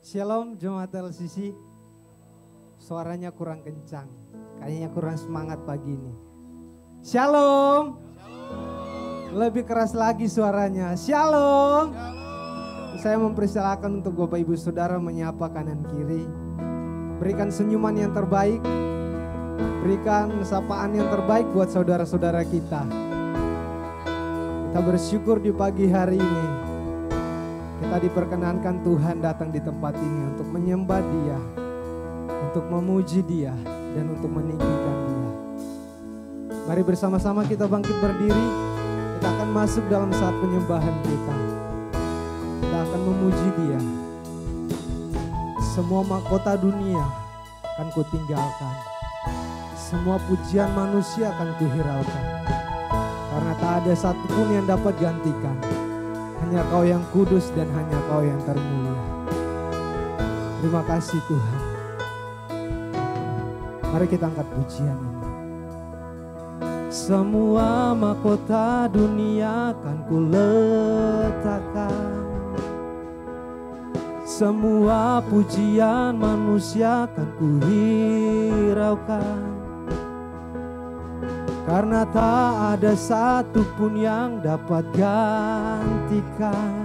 Shalom Jemaat LCC. Suaranya kurang kencang, kayaknya kurang semangat pagi ini. Shalom. Lebih keras lagi suaranya. Shalom. Saya mempersilakan untuk Bapak Ibu Saudara menyapa kanan kiri. Berikan senyuman yang terbaik. Berikan sapaan yang terbaik buat saudara-saudara kita. Kita bersyukur di pagi hari ini. Kita diperkenankan Tuhan datang di tempat ini untuk menyembah Dia, untuk memuji Dia, dan untuk meninggikan Dia. Mari bersama-sama kita bangkit berdiri. Kita akan masuk dalam saat penyembahan kita. Kita akan memuji Dia. Semua mahkota dunia akan kutinggalkan. Semua pujian manusia akan kuhiraukan. Karena tak ada satupun yang dapat gantikan. Hanya Kau yang kudus dan hanya Kau yang termulia. Terima kasih Tuhan. Mari kita angkat pujian ini. Semua mahkota dunia akan kuletakkan. Semua pujian manusia akan kuhiraukan. Karena tak ada satupun yang dapat gantikan.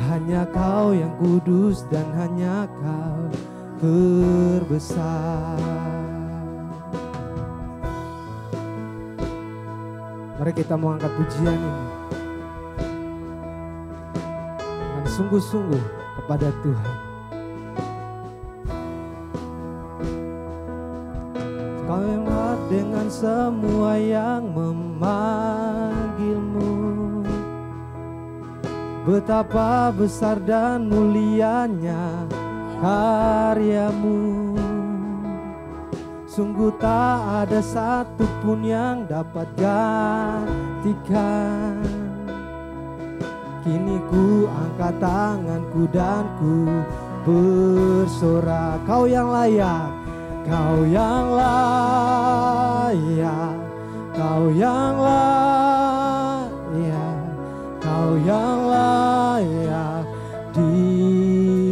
Hanya Kau yang kudus dan hanya Kau terbesar. Mari kita mau angkat pujian ini dengan sungguh-sungguh kepada Tuhan. Kau yang hebat dengan semua yang memanggilmu. Betapa besar dan mulianya karyamu. Sungguh tak ada satupun yang dapat gantikan. Kini ku angkat tanganku dan ku bersorak. Kau yang layak. Kau yang layak, Kau yang layak, Kau yang layak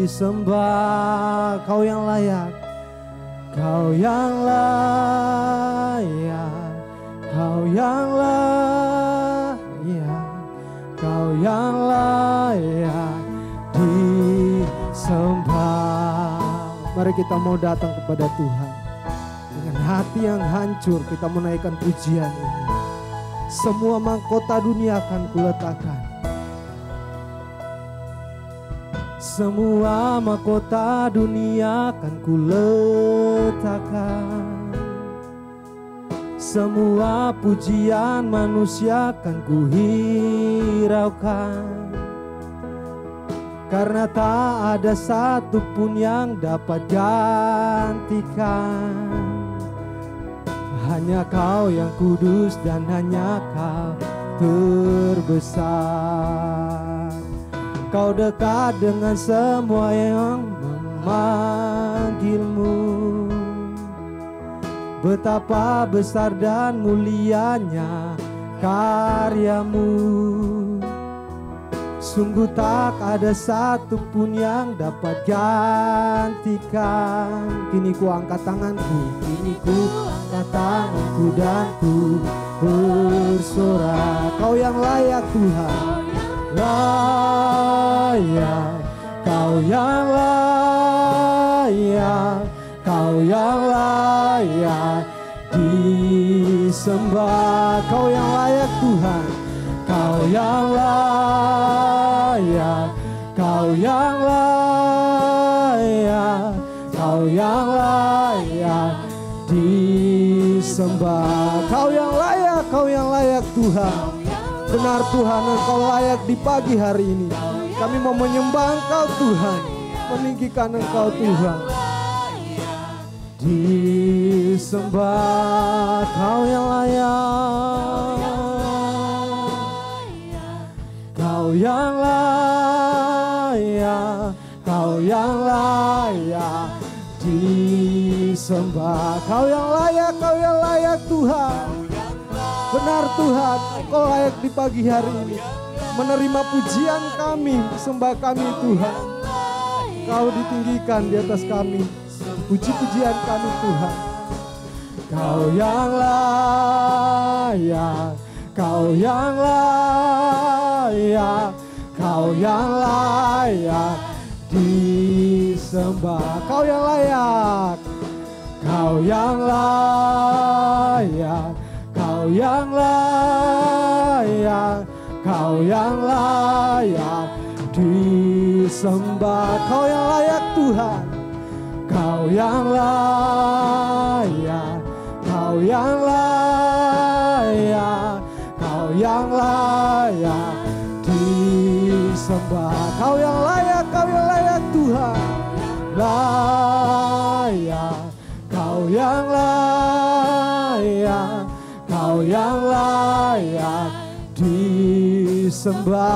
disembah. Kau yang layak, Kau yang layak, Kau yang layak, Kau yang layak disembah. Mari kita mau datang kepada Tuhan dengan hati yang hancur. Kita menaikkan pujian ini. Semua mahkota dunia akan kuletakkan. Semua mahkota dunia akan kuletakkan. Semua pujian manusia akan kuhiraukan. Karena tak ada satupun yang dapat gantikan. Hanya Kau yang kudus dan hanya Kau terbesar. Kau dekat dengan semua yang memanggilmu. Betapa besar dan mulianya karyamu. Sungguh tak ada satupun yang dapat gantikan. Kini ku angkat tanganku, kini ku angkat tanganku dan ku bersorak. Kau yang layak Tuhan, layak. Kau yang layak, Kau yang layak disembah. Kau yang layak Tuhan, Kau yang layak, Kau yang layak, Kau yang layak disembah. Kau yang layak Tuhan. Benar Tuhan, Engkau layak di pagi hari ini. Kami mau menyembah Engkau Tuhan, meninggikan Engkau Tuhan. Disembah, Kau yang layak. Kau yang layak, Kau yang layak disembah. Kau yang layak Tuhan. Benar Tuhan, Engkau layak di pagi hari ini menerima pujian kami, sembah kami Tuhan. Engkau ditinggikan di atas kami. Puji-pujian kami Tuhan. Kau yang layak, Kau yang layak, Kau yang layak disembah. Kau yang layak, Kau yang layak, Kau yang layak, Kau yang layak disembah. Kau yang layak Tuhan, Kau yang layak, Kau yang layak, Kau yang layak disembah. Kau yang layak Tuhan, layak. Kau yang layak, Kau yang layak disembah.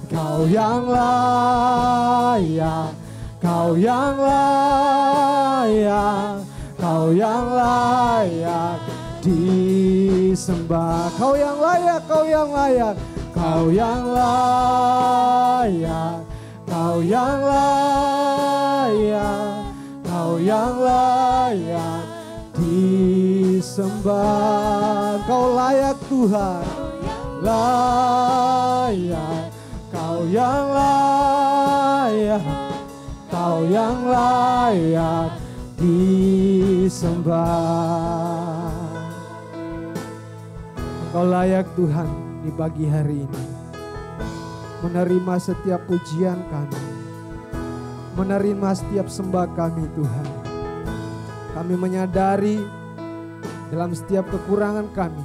Kau yang layak, Kau yang layak, Kau yang layak disembah. Kau yang layak, Kau yang layak, Kau yang layak, Kau yang layak, Kau yang layak disembah. Kau layak Tuhan, layak. Kau yang layak, Kau yang layak disembah. Engkau layak Tuhan di pagi hari ini menerima setiap pujian kami, menerima setiap sembah kami Tuhan. Kami menyadari dalam setiap kekurangan kami,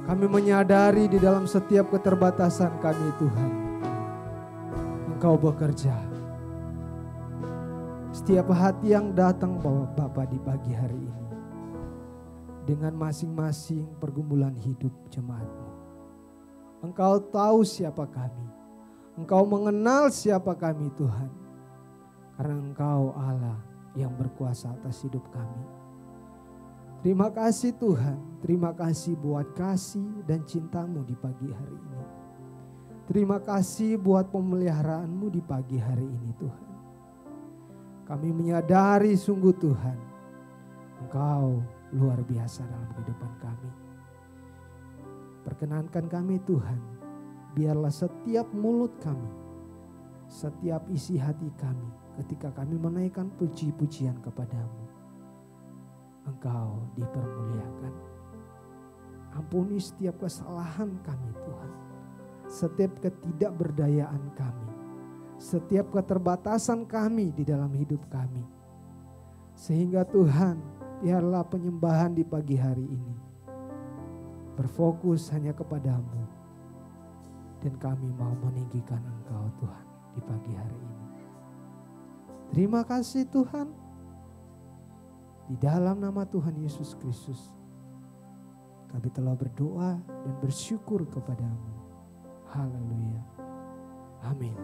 kami menyadari di dalam setiap keterbatasan kami Tuhan, Engkau bekerja. Setiap hati yang datang Bapa di pagi hari ini dengan masing-masing pergumulan hidup jemaat-Mu. Engkau tahu siapa kami. Engkau mengenal siapa kami Tuhan. Karena Engkau Allah yang berkuasa atas hidup kami. Terima kasih Tuhan. Terima kasih buat kasih dan cinta-Mu di pagi hari ini. Terima kasih buat pemeliharaanmu di pagi hari ini Tuhan. Kami menyadari sungguh Tuhan, Engkau luar biasa dalam kehidupan kami. Perkenankan kami Tuhan, biarlah setiap mulut kami, setiap isi hati kami, ketika kami menaikkan puji-pujian kepadamu, Engkau dipermuliakan. Ampuni setiap kesalahan kami Tuhan, setiap ketidakberdayaan kami, setiap keterbatasan kami di dalam hidup kami. Sehingga Tuhan, biarlah penyembahan di pagi hari ini berfokus hanya kepadamu. Dan kami mau meninggikan Engkau Tuhan di pagi hari ini. Terima kasih Tuhan. Di dalam nama Tuhan Yesus Kristus, kami telah berdoa dan bersyukur kepadamu. Haleluya. Amin.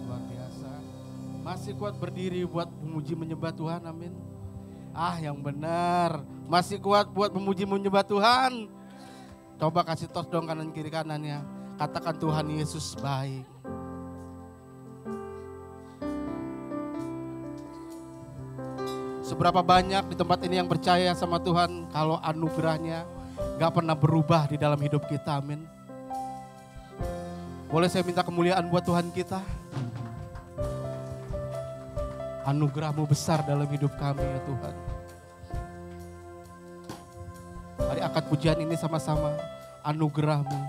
Luar biasa. Masih kuat berdiri buat memuji menyembah Tuhan, amin. Yang benar. Masih kuat buat memuji menyembah Tuhan. Coba kasih tos dong kanan kiri kanannya. Katakan Tuhan Yesus baik. Seberapa banyak di tempat ini yang percaya sama Tuhan kalau anugerahnya gak pernah berubah di dalam hidup kita, amin. Boleh saya minta kemuliaan buat Tuhan kita? Anugerah-Mu besar dalam hidup kami ya Tuhan. Mari angkat pujian ini sama-sama. Anugerah-Mu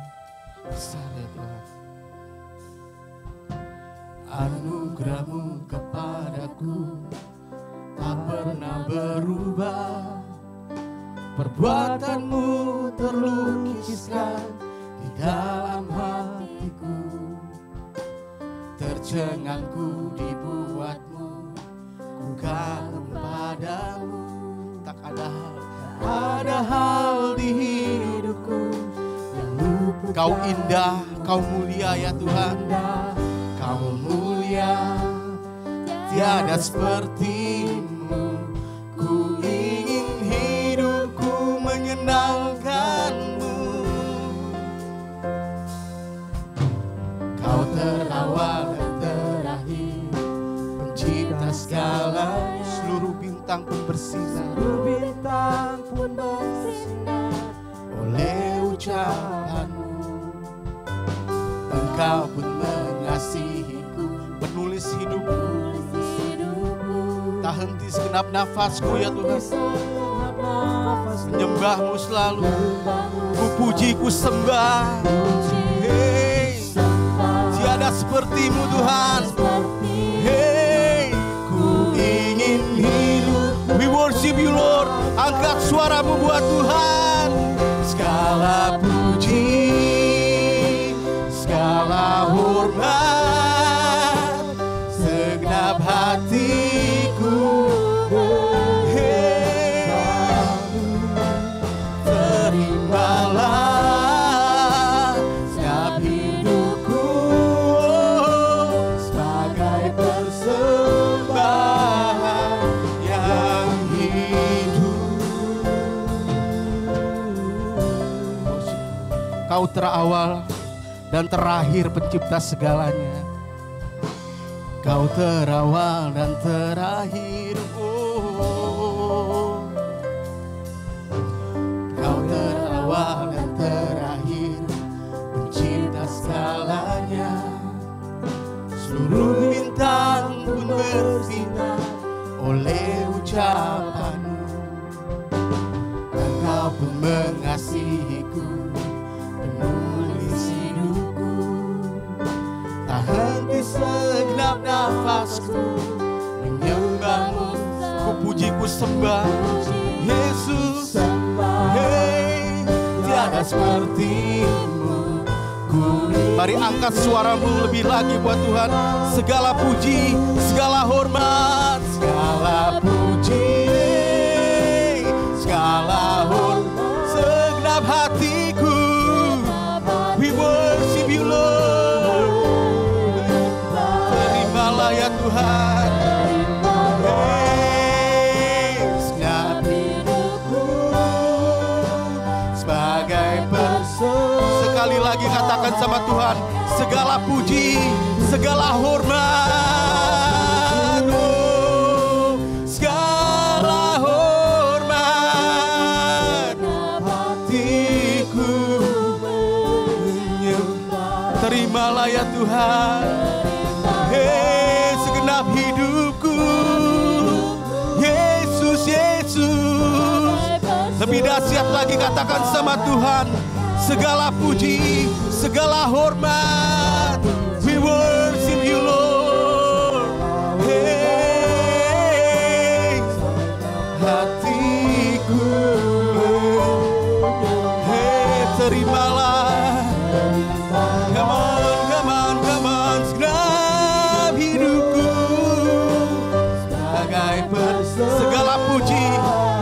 besar ya Tuhan. Anugerah-Mu kepadaku tak pernah berubah. Perbuatan-Mu terlukiskan di dalam hatiku. Tercengangku dibuat-Mu, ku kagum padamu. Tak ada hal di hidupku yang luput. Kau indah, Kau mulia ya Tuhan. Kau mulia, tiada seperti-Mu. Ku ingin hidupku menyenangkan-Mu. bersinar, seluruh bintang pun bersinar oleh ucapanmu. Engkau pun mengasihiku, penulis hidupku. Tak henti segenap nafasku ya Tuhan, menyembahmu selalu. Ku puji, ku sembah. Hey, tiada sepertimu Tuhan. Hey, ku ingin hidup. We worship you Lord. Angkat suaramu buat Tuhan. Segala puji, segala hormat, segenap hatiku. Hey, terimalah setiap hidupku sebagai persembahan yang hidup. Kau terawal dan terakhir pencipta segalanya. Kau terawal dan terakhir. Oh, Kau terawal dan terakhir pencipta segalanya. Seluruh bintang pun bersinar oleh ucapanmu. Engkau pun mengasihiku, penulis hidupku. Tak henti segenap nafasku menyembahmu. Ku puji, ku sembah Yesus. Hey, tiada sepertimu. Mari angkat suaramu lebih lagi buat Tuhan. Segala puji, segala hormat, segala puji, segala hormat, segenap hatiku. We worship you Lord. Terimalah ya Tuhan. Hey, segenap hidupku sebagai persembahan. Sekali lagi katakan sama Tuhan, segala puji, segala hormat, oh, segala hormat, hatiku menyembah. Terimalah ya Tuhan. Hei, segenap hidupku, Yesus, Yesus. Lebih dahsyat lagi katakan sama Tuhan, segala puji, segala hormat. We worship you Lord. Hey, hatiku, hey, terimalah. Come on, come on, come on. Segenap hidupku sebagai segala puji,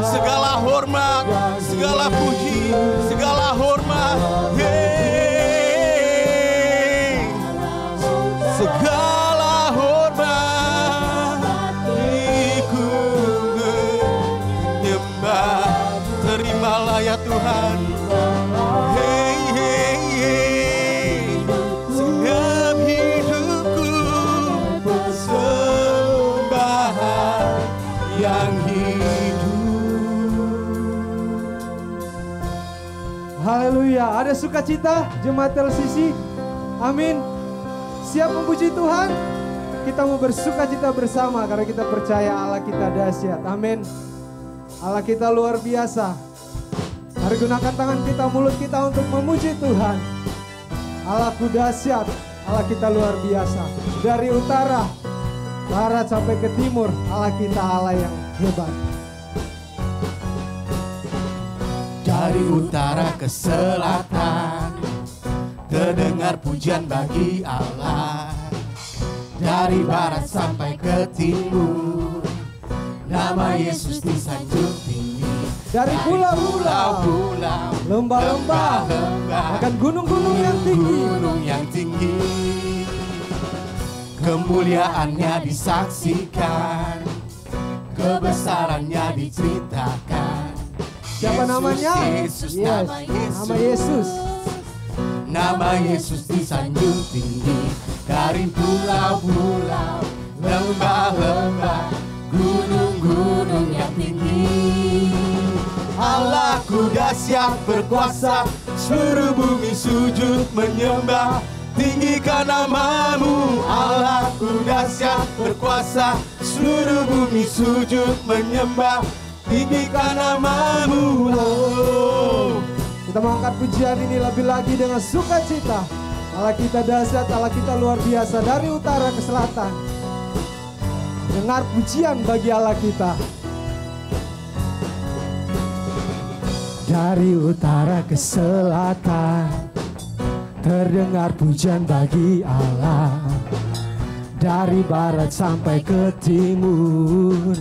segala hormat, segala puji, segala hormat. Hey, segala hormat, ku menyembah. Terimalah ya Tuhan. Hey, hey, hey, segenap hidupku persembahan yang Haleluya. Ada sukacita jemaat LCC? Amin. Siap memuji Tuhan? Kita mau bersukacita bersama karena kita percaya Allah kita dahsyat. Amin. Allah kita luar biasa. Mari gunakan tangan kita, mulut kita untuk memuji Tuhan. Allahku dahsyat, Allah kita luar biasa. Dari utara, barat sampai ke timur, Allah kita Allah yang hebat. Dari utara ke selatan, terdengar pujian bagi Allah. Dari barat sampai ke timur, nama Yesus disanjung tinggi. Dari pulau-pulau, lembah-lembah, bahkan gunung-gunung yang tinggi, kemuliaannya disaksikan, kebesarannya diceritakan. Siapa namanya? Yesus, yes. Nama Yesus. Nama Yesus disanjung tinggi. Dari pulau-pulau, lembah-lembah, gunung-gunung yang tinggi. Allahku dahsyat berkuasa, seluruh bumi sujud menyembah. Tinggikan namamu. Allahku dahsyat berkuasa, seluruh bumi sujud menyembah. Tinggikan namamu. Oh. Kita mengangkat pujian ini lebih lagi dengan sukacita. Allah kita dahsyat, Allah kita luar biasa, dari utara ke selatan. Dengar pujian bagi Allah kita. Dari utara ke selatan, terdengar pujian bagi Allah. Dari barat sampai ke timur,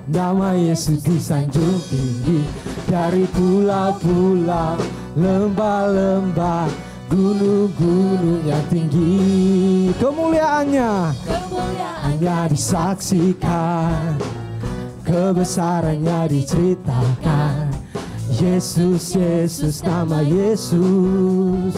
nama Yesus disanjung tinggi. Dari pulau-pulau, lembah-lembah, gunung-gunung yang tinggi, kemuliaannya disaksikan, kebesarannya diceritakan. Yesus, Yesus, nama Yesus,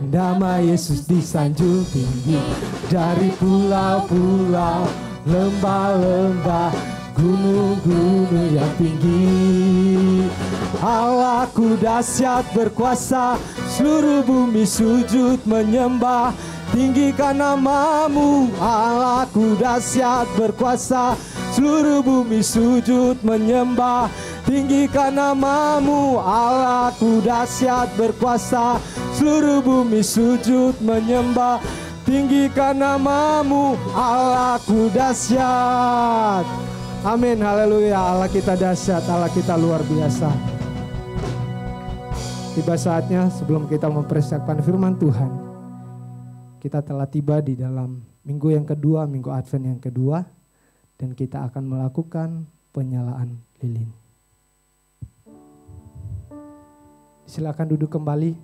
nama Yesus disanjung tinggi. Dari pulau-pulau, lembah-lembah, gunung-gunung yang tinggi. Allahku dahsyat berkuasa, seluruh bumi sujud menyembah. Tinggikan namamu. Allahku dahsyat berkuasa, seluruh bumi sujud menyembah. Tinggikan namamu. Allahku dahsyat berkuasa, seluruh bumi sujud menyembah. Tinggikan namamu. Allahku dahsyat. Amin, haleluya. Allah kita dahsyat, Allah kita luar biasa. Tiba saatnya sebelum kita mempersiapkan firman Tuhan, kita telah tiba di dalam minggu yang kedua, minggu Advent yang kedua, dan kita akan melakukan penyalaan lilin. Silakan duduk kembali.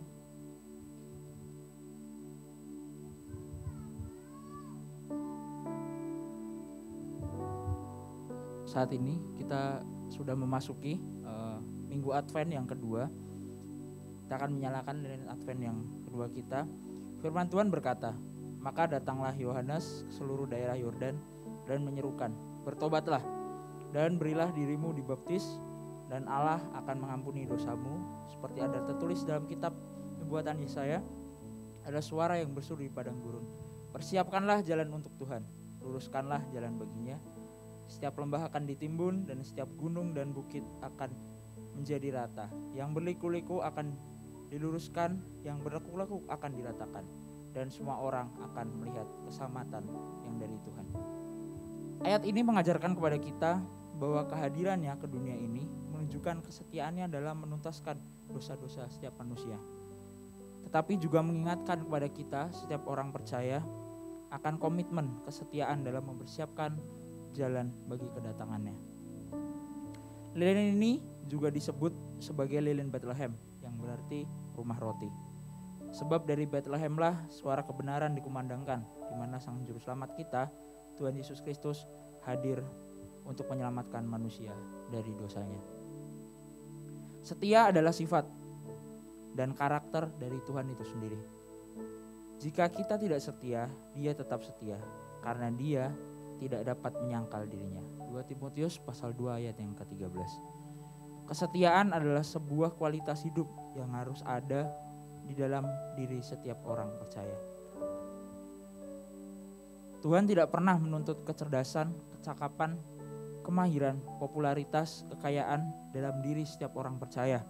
Saat ini kita sudah memasuki minggu Advent yang kedua. Kita akan menyalakan lilin Advent yang kedua kita. Firman Tuhan berkata, maka datanglah Yohanes ke seluruh daerah Yordan dan menyerukan, bertobatlah dan berilah dirimu dibaptis, dan Allah akan mengampuni dosamu. Seperti ada tertulis dalam kitab Nubuatan Yesaya, ada suara yang berseru di padang gurun, persiapkanlah jalan untuk Tuhan, luruskanlah jalan baginya. Setiap lembah akan ditimbun dan setiap gunung dan bukit akan menjadi rata. Yang berliku-liku akan diluruskan, yang berlekuk-lekuk akan diratakan, dan semua orang akan melihat keselamatan yang dari Tuhan. Ayat ini mengajarkan kepada kita bahwa kehadirannya ke dunia ini menunjukkan kesetiaannya dalam menuntaskan dosa-dosa setiap manusia. Tetapi juga mengingatkan kepada kita, setiap orang percaya, akan komitmen kesetiaan dalam mempersiapkan jalan bagi kedatangannya. Lilin ini juga disebut sebagai lilin Bethlehem, yang berarti rumah roti. Sebab dari Bethlehemlah suara kebenaran dikumandangkan, di mana Sang Juru Selamat kita, Tuhan Yesus Kristus, hadir untuk menyelamatkan manusia dari dosanya. Setia adalah sifat dan karakter dari Tuhan itu sendiri. Jika kita tidak setia, Dia tetap setia, karena Dia tidak dapat menyangkal dirinya. 2 Timotius pasal 2 ayat yang ke-13. Kesetiaan adalah sebuah kualitas hidup yang harus ada di dalam diri setiap orang percaya. Tuhan tidak pernah menuntut kecerdasan, kecakapan, kemahiran, popularitas, kekayaan dalam diri setiap orang percaya.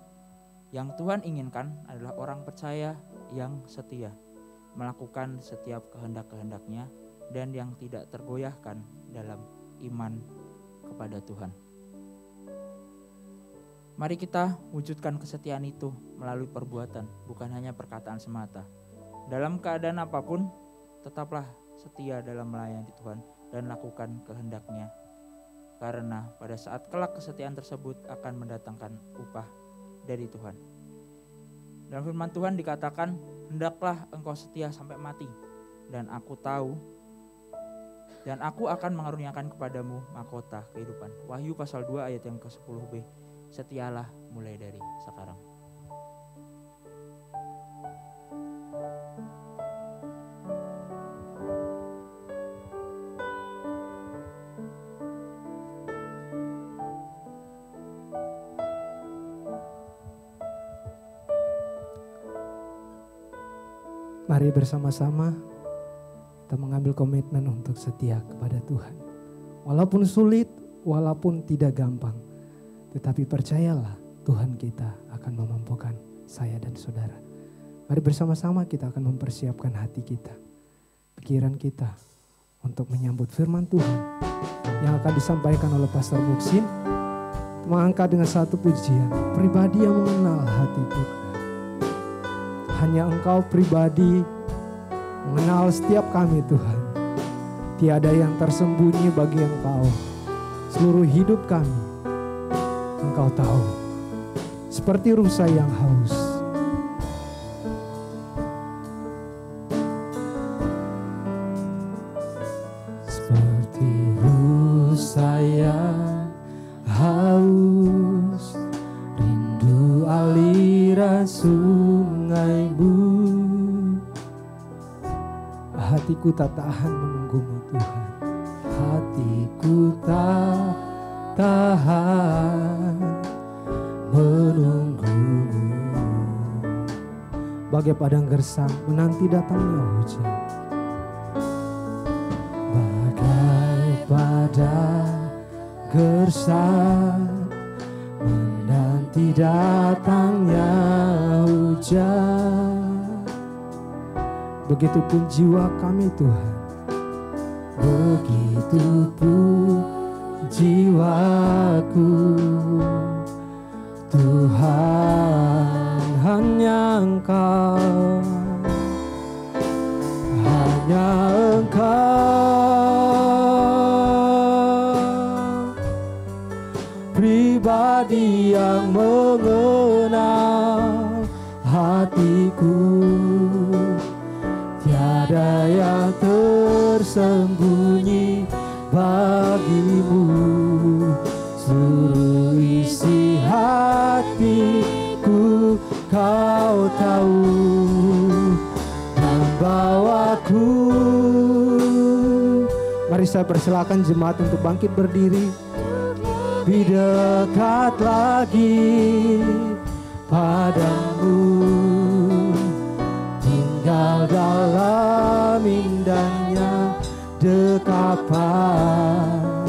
Yang Tuhan inginkan adalah orang percaya yang setia, melakukan setiap kehendak-kehendaknya, dan yang tidak tergoyahkan dalam iman kepada Tuhan. Mari kita wujudkan kesetiaan itu melalui perbuatan, bukan hanya perkataan semata. Dalam keadaan apapun, tetaplah setia dalam melayani Tuhan dan lakukan kehendak-Nya. Karena pada saat kelak kesetiaan tersebut akan mendatangkan upah dari Tuhan. Dalam firman Tuhan dikatakan, hendaklah engkau setia sampai mati, dan aku akan mengaruniakan kepadamu mahkota kehidupan. Wahyu pasal 2 ayat yang ke-10b. Setialah mulai dari sekarang. Mari bersama-sama kita mengambil komitmen untuk setia kepada Tuhan. Walaupun sulit, walaupun tidak gampang, tetapi percayalah Tuhan kita akan memampukan saya dan saudara. Mari bersama-sama kita akan mempersiapkan hati kita, pikiran kita untuk menyambut firman Tuhan yang akan disampaikan oleh Pastor Muksin. Mengangkat dengan satu pujian, pribadi yang mengenal hatiku. Hanya Engkau pribadi mengenal setiap kami Tuhan. Tiada yang tersembunyi bagi Engkau. Seluruh hidup kami Engkau tahu. Seperti rusa yang haus. Seperti rusa yang haus, rindu aliran sungai-Mu. Hatiku tak tahan menunggu-Mu Tuhan. Hatiku tak tahan menunggu-Mu. Bagai padang gersang menanti datangnya hujan. Bagai padang gersang menanti datangnya hujan. Begitupun jiwa kami Tuhan, begitupun jiwaku Tuhan. Hanya Engkau, hanya Engkau pribadi yang mengenal hatiku. Tiada yang tersembunyi bagi-Mu. Seluruh isi hatiku Kau tahu, dan bawaku. Mari saya persilakan jemaat untuk bangkit berdiri. Lebih dekat lagi padamu, tinggal dalam indahnya dekapan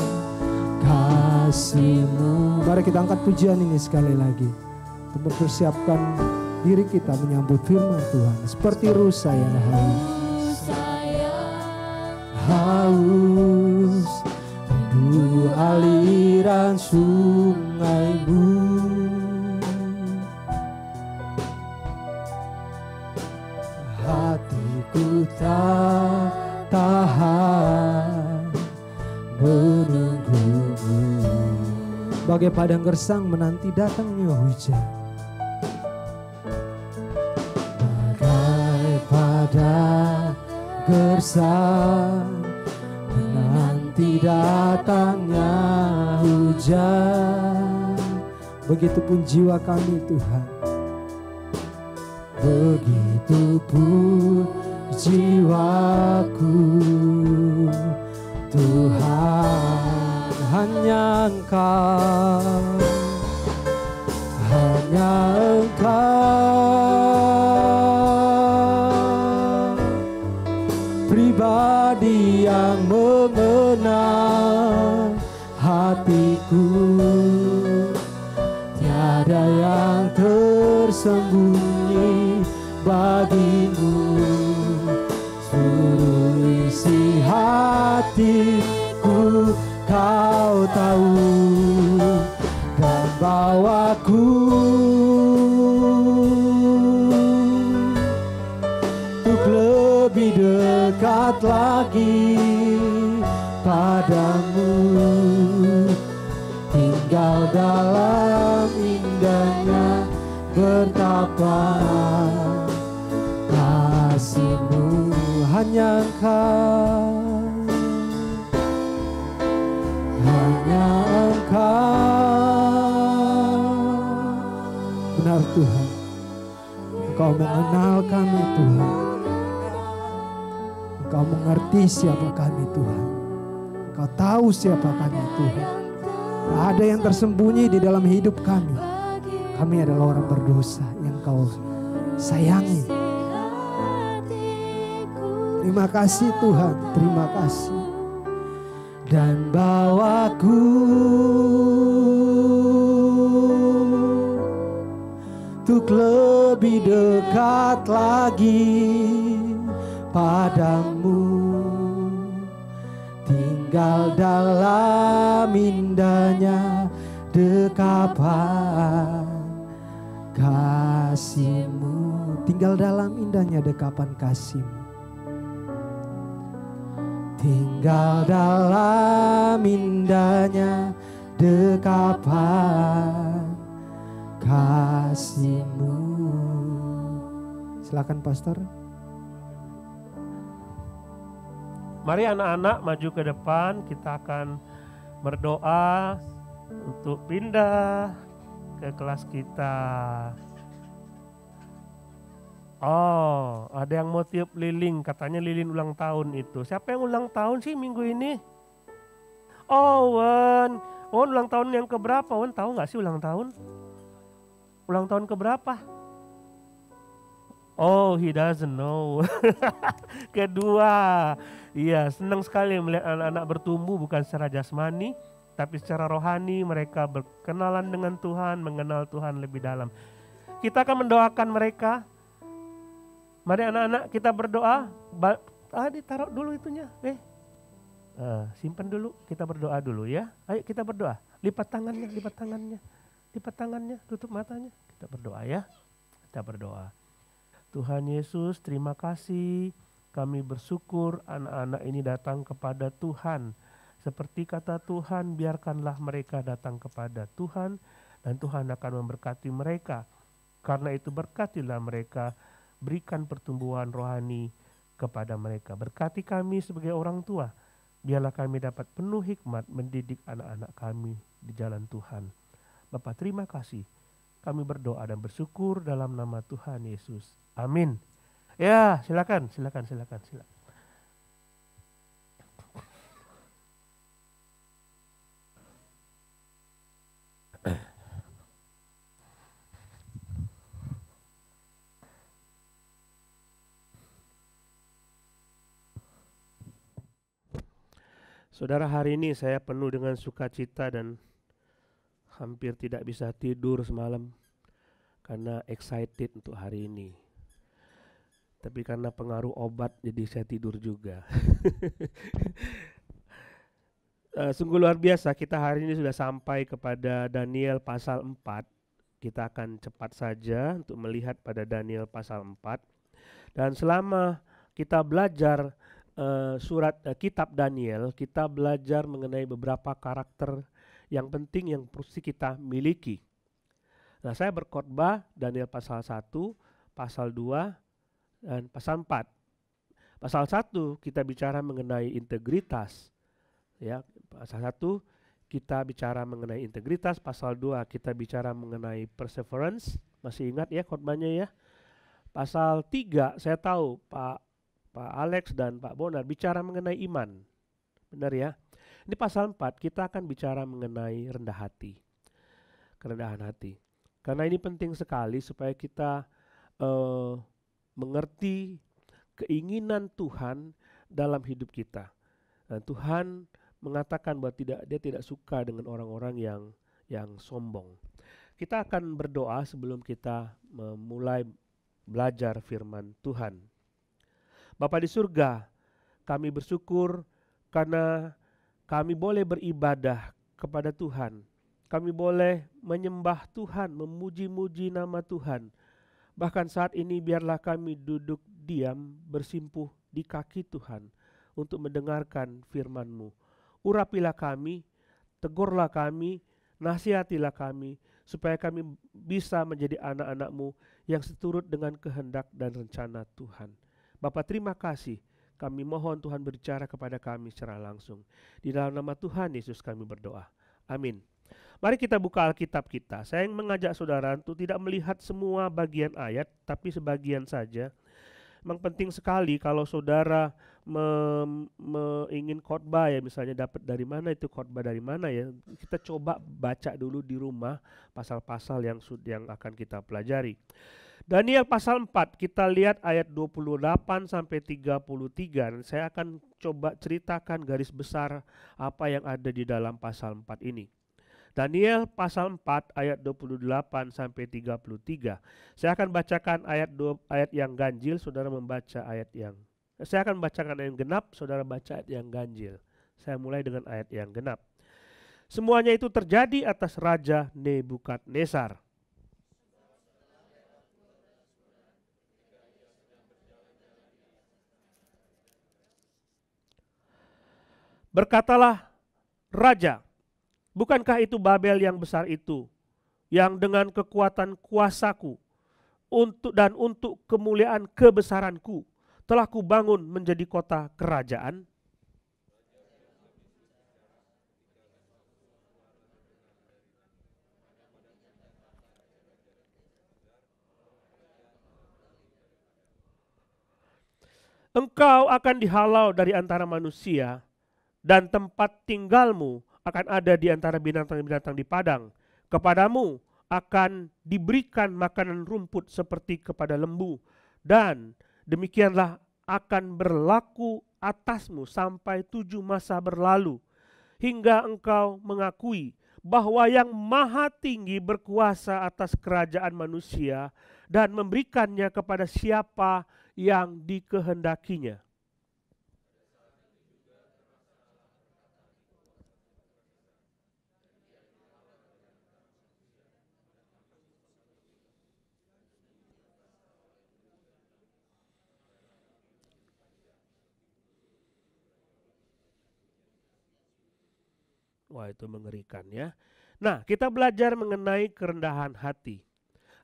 kasih-Mu. Mari kita angkat pujian ini sekali lagi untuk mempersiapkan diri kita menyambut firman Tuhan. Seperti rusa yang haus, rindu aliran sungai-Mu. Hatiku tak tahan menunggu-Mu. Bagai padang gersang menanti datangnya hujan. Bagai padang gersang menanti datangnya hujan. Begitupun jiwa kami Tuhan, begitupun jiwaku Tuhan. Hanya Engkau, hanya Engkau pribadi yang mengenal hatiku. Tiada yang tersembunyi bagi-Mu. Seluruh isi hatiku Kau tahu, dan bawaku untuk lebih dekat lagi padamu, tinggal dalam indahnya bertapa kasih-Mu. Hanya Engkau, hanya Engkau. Benar Tuhan, Engkau mengenal kami Tuhan. Engkau mengerti siapa kami Tuhan. Engkau tahu siapa kami Tuhan. Tak ada yang tersembunyi di dalam hidup kami. Kami adalah orang berdosa yang Kau sayangi. Terima kasih Tuhan, terima kasih. Dan bawaku untuk lebih dekat lagi padamu, tinggal dalam indahnya dekapan kasih-Mu, tinggal dalam indahnya dekapan kasih-Mu, tinggal dalam indahnya dekapan kasih-Mu. Silakan Pastor. Mari anak-anak maju ke depan, kita akan berdoa untuk pindah ke kelas kita. Oh, ada yang mau tiup lilin, katanya lilin ulang tahun itu. Siapa yang ulang tahun sih minggu ini? Oh, Wen. Wen ulang tahun yang keberapa? Wen tahu gak sih ulang tahun? Ulang tahun keberapa? Oh, he doesn't know. Kedua. Iya, senang sekali melihat anak-anak bertumbuh bukan secara jasmani, tapi secara rohani mereka berkenalan dengan Tuhan, mengenal Tuhan lebih dalam. Kita akan mendoakan mereka. Mari anak-anak kita berdoa. Ditaruh dulu itunya. Simpan dulu, kita berdoa dulu ya. Ayo kita berdoa. Lipat tangannya, lipat tangannya. Lipat tangannya, tutup matanya. Kita berdoa ya. Kita berdoa. Tuhan Yesus, terima kasih. Kami bersyukur anak-anak ini datang kepada Tuhan. Seperti kata Tuhan, biarkanlah mereka datang kepada Tuhan dan Tuhan akan memberkati mereka. Karena itu berkatilah mereka, berikan pertumbuhan rohani kepada mereka. Berkati kami sebagai orang tua, biarlah kami dapat penuh hikmat mendidik anak-anak kami di jalan Tuhan. Bapa, terima kasih. Kami berdoa dan bersyukur dalam nama Tuhan Yesus. Amin. Ya, silakan. Saudara, hari ini saya penuh dengan sukacita dan hampir tidak bisa tidur semalam karena excited untuk hari ini. Tapi karena pengaruh obat jadi saya tidur juga. Sungguh luar biasa, kita hari ini sudah sampai kepada Daniel pasal 4. Kita akan cepat saja untuk melihat pada Daniel pasal 4. Dan selama kita belajar kitab Daniel, kita belajar mengenai beberapa karakter yang penting yang mesti kita miliki. Nah, saya berkhotbah Daniel pasal 1, pasal 2, dan pasal 4. Pasal 1 kita bicara mengenai integritas. Ya, pasal 1 kita bicara mengenai integritas, pasal 2 kita bicara mengenai perseverance. Masih ingat ya khotbahnya ya? Pasal 3 saya tahu Pak Alex dan Pak Bonar bicara mengenai iman. Benar ya? Di pasal 4 kita akan bicara mengenai rendah hati. Kerendahan hati. Karena ini penting sekali supaya kita mengerti keinginan Tuhan dalam hidup kita. Dan Tuhan mengatakan bahwa dia tidak suka dengan orang-orang yang sombong. Kita akan berdoa sebelum kita memulai belajar firman Tuhan. Bapa di surga, kami bersyukur karena kami boleh beribadah kepada Tuhan. Kami boleh menyembah Tuhan, memuji-muji nama Tuhan. Bahkan saat ini biarlah kami duduk diam bersimpuh di kaki Tuhan untuk mendengarkan firman-Mu. Urapilah kami, tegurlah kami, nasihatilah kami, supaya kami bisa menjadi anak-anak-Mu yang seturut dengan kehendak dan rencana Tuhan. Bapa, terima kasih. Kami mohon Tuhan berbicara kepada kami secara langsung. Di dalam nama Tuhan Yesus kami berdoa. Amin. Mari kita buka Alkitab kita. Saya mengajak saudara untuk tidak melihat semua bagian ayat, tapi sebagian saja. Memang penting sekali kalau saudara ingin khotbah ya, misalnya dapat dari mana itu khotbah dari mana ya. Kita coba baca dulu di rumah pasal-pasal yang akan kita pelajari. Daniel pasal 4, kita lihat ayat 28 sampai 33, dan saya akan coba ceritakan garis besar apa yang ada di dalam pasal 4 ini. Daniel pasal 4 ayat 28 sampai 33. Saya akan bacakan ayat yang ganjil, saudara membaca ayat yang saya akan bacakan ayat yang genap, saudara baca ayat yang ganjil. Saya mulai dengan ayat yang genap. Semuanya itu terjadi atas Raja Nebukadnezar. Berkatalah raja, bukankah itu Babel yang besar itu, yang dengan kekuatan kuasaku untuk kemuliaan kebesaranku telah kubangun menjadi kota kerajaan? Engkau akan dihalau dari antara manusia, dan tempat tinggalmu akan ada di antara binatang-binatang di padang. Kepadamu akan diberikan makanan rumput seperti kepada lembu, dan demikianlah akan berlaku atasmu sampai 7 masa berlalu, hingga engkau mengakui bahwa yang maha tinggi berkuasa atas kerajaan manusia dan memberikannya kepada siapa yang dikehendakinya. Wah, itu mengerikan ya. Nah, kita belajar mengenai kerendahan hati.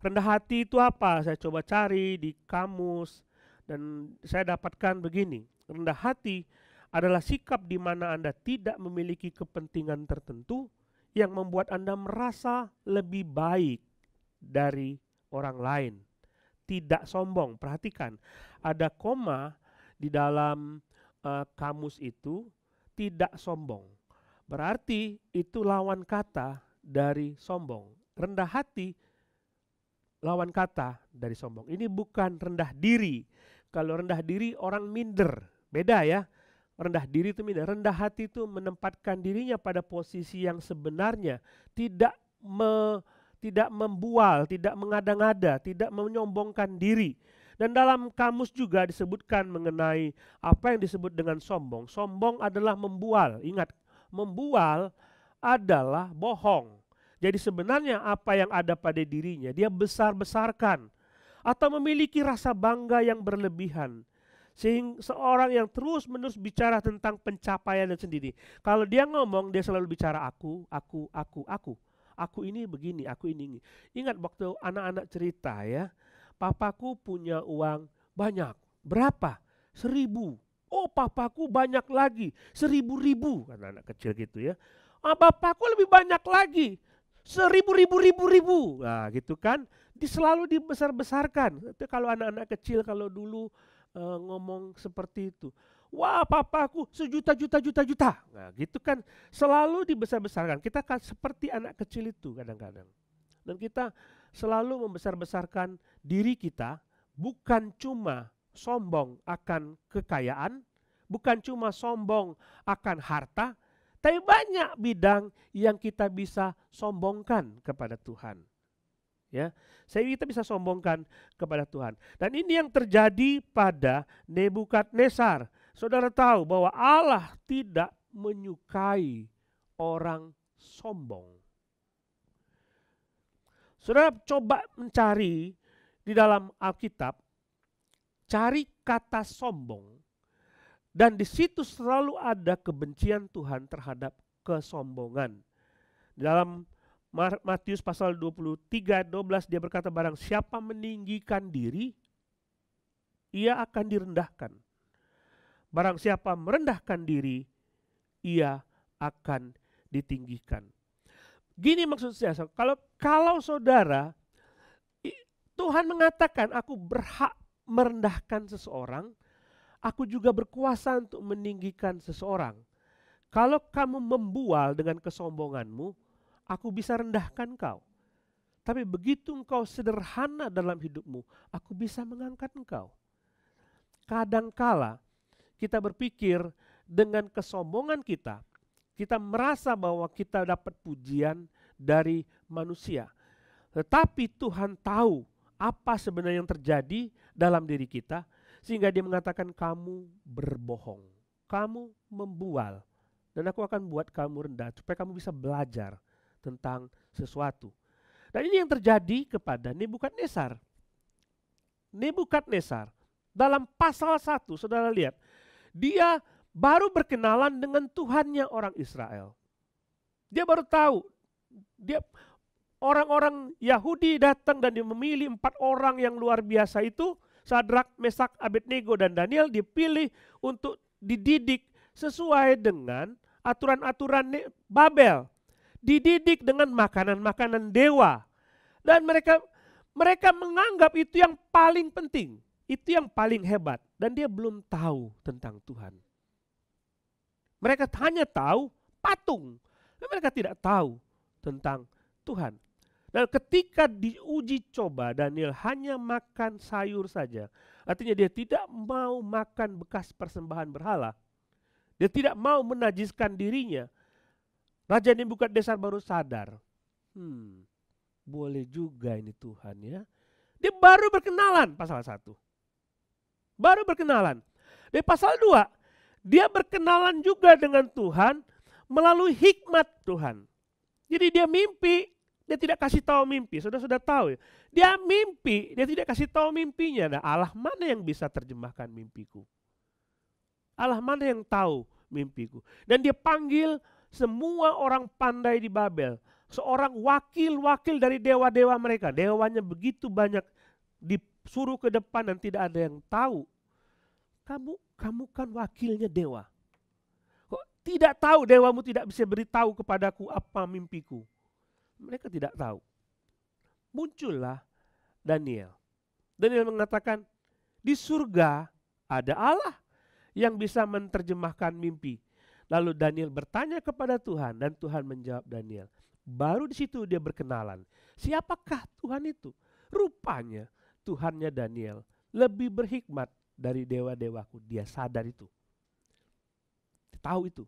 Rendah hati itu apa? Saya coba cari di kamus dan saya dapatkan begini. Rendah hati adalah sikap di mana Anda tidak memiliki kepentingan tertentu yang membuat Anda merasa lebih baik dari orang lain. Tidak sombong. Perhatikan, ada koma di dalam kamus itu, tidak sombong. Berarti itu lawan kata dari sombong. Rendah hati lawan kata dari sombong. Ini bukan rendah diri. Kalau rendah diri orang minder. Beda ya. Rendah diri itu minder. Rendah hati itu menempatkan dirinya pada posisi yang sebenarnya. Tidak membual, tidak mengada-ngada, tidak menyombongkan diri. Dan dalam kamus juga disebutkan mengenai apa yang disebut dengan sombong. Sombong adalah membual. Ingat, membual adalah bohong. Jadi sebenarnya apa yang ada pada dirinya dia besar-besarkan atau memiliki rasa bangga yang berlebihan. Sehingga seorang yang terus-menerus bicara tentang pencapaiannya sendiri. Kalau dia ngomong, dia selalu bicara aku. Aku ini begini, aku ini. Ingat waktu anak-anak cerita ya, papaku punya uang banyak. Berapa? 1.000. Oh, papaku banyak lagi, 1.000, kata anak kecil gitu ya. Bapakku lebih banyak lagi, 1.000. Nah gitu kan, selalu dibesar-besarkan. Itu kalau anak-anak kecil kalau dulu ngomong seperti itu. Wah, papaku 1.000.000. Nah gitu kan, selalu dibesar-besarkan. Kita kan seperti anak kecil itu kadang-kadang. Dan kita selalu membesar-besarkan diri kita, bukan cuma sombong akan kekayaan, bukan cuma sombong akan harta, tapi banyak bidang yang kita bisa sombongkan kepada Tuhan. Ya, kita bisa sombongkan kepada Tuhan. Dan ini yang terjadi pada Nebukadnezar. Saudara tahu bahwa Allah tidak menyukai orang sombong. Saudara coba mencari di dalam Alkitab, cari kata sombong, dan di situ selalu ada kebencian Tuhan terhadap kesombongan. Dalam Matius pasal 23:12 dia berkata, barang siapa meninggikan diri, ia akan direndahkan. Barang siapa merendahkan diri, ia akan ditinggikan. Gini maksud saya, kalau saudara, Tuhan mengatakan aku berhak merendahkan seseorang, aku juga berkuasa untuk meninggikan seseorang. Kalau kamu membual dengan kesombonganmu, aku bisa rendahkan kau. Tapi begitu engkau sederhana dalam hidupmu, aku bisa mengangkat engkau. Kadangkala kita berpikir dengan kesombongan kita merasa bahwa kita dapat pujian dari manusia. Tetapi Tuhan tahu apa sebenarnya yang terjadi dalam diri kita, sehingga dia mengatakan kamu berbohong, kamu membual, dan aku akan buat kamu rendah supaya kamu bisa belajar tentang sesuatu. Dan ini yang terjadi kepada Nebukadnezar. Nebukadnezar dalam pasal 1, saudara lihat, dia baru berkenalan dengan Tuhannya orang Israel. Dia baru tahu, orang-orang Yahudi datang dan dia memilih 4 orang yang luar biasa itu, Sadrak, Mesak, Abednego, dan Daniel dipilih untuk dididik sesuai dengan aturan-aturan Babel. Dididik dengan makanan-makanan dewa. Dan mereka menganggap itu yang paling penting. Itu yang paling hebat. Dan dia belum tahu tentang Tuhan. Mereka hanya tahu patung. Dan mereka tidak tahu tentang Tuhan. Dan ketika diuji coba, Daniel hanya makan sayur saja. Artinya dia tidak mau makan bekas persembahan berhala. Dia tidak mau menajiskan dirinya. Raja Nebukadnezar baru sadar. Boleh juga ini Tuhan ya. Dia baru berkenalan pasal 1. Baru berkenalan. Di pasal 2, dia berkenalan juga dengan Tuhan melalui hikmat Tuhan. Jadi dia mimpi, dia tidak kasih tahu mimpi. Sudah tahu ya. Dia mimpi, dia tidak kasih tahu mimpinya. Nah, Allah mana yang bisa terjemahkan mimpiku? Allah mana yang tahu mimpiku? Dan dia panggil semua orang pandai di Babel. Seorang wakil-wakil dari dewa-dewa mereka. Dewanya begitu banyak, disuruh ke depan dan tidak ada yang tahu. Kamu kan wakilnya dewa. Kok tidak tahu, dewamu tidak bisa beritahu kepadaku apa mimpiku? Mereka tidak tahu. Muncullah Daniel. Daniel mengatakan, di surga ada Allah yang bisa menerjemahkan mimpi. Lalu Daniel bertanya kepada Tuhan dan Tuhan menjawab Daniel. Baru di situ dia berkenalan. Siapakah Tuhan itu? Rupanya Tuhannya Daniel lebih berhikmat dari dewa-dewaku. Dia sadar itu. Dia tahu itu.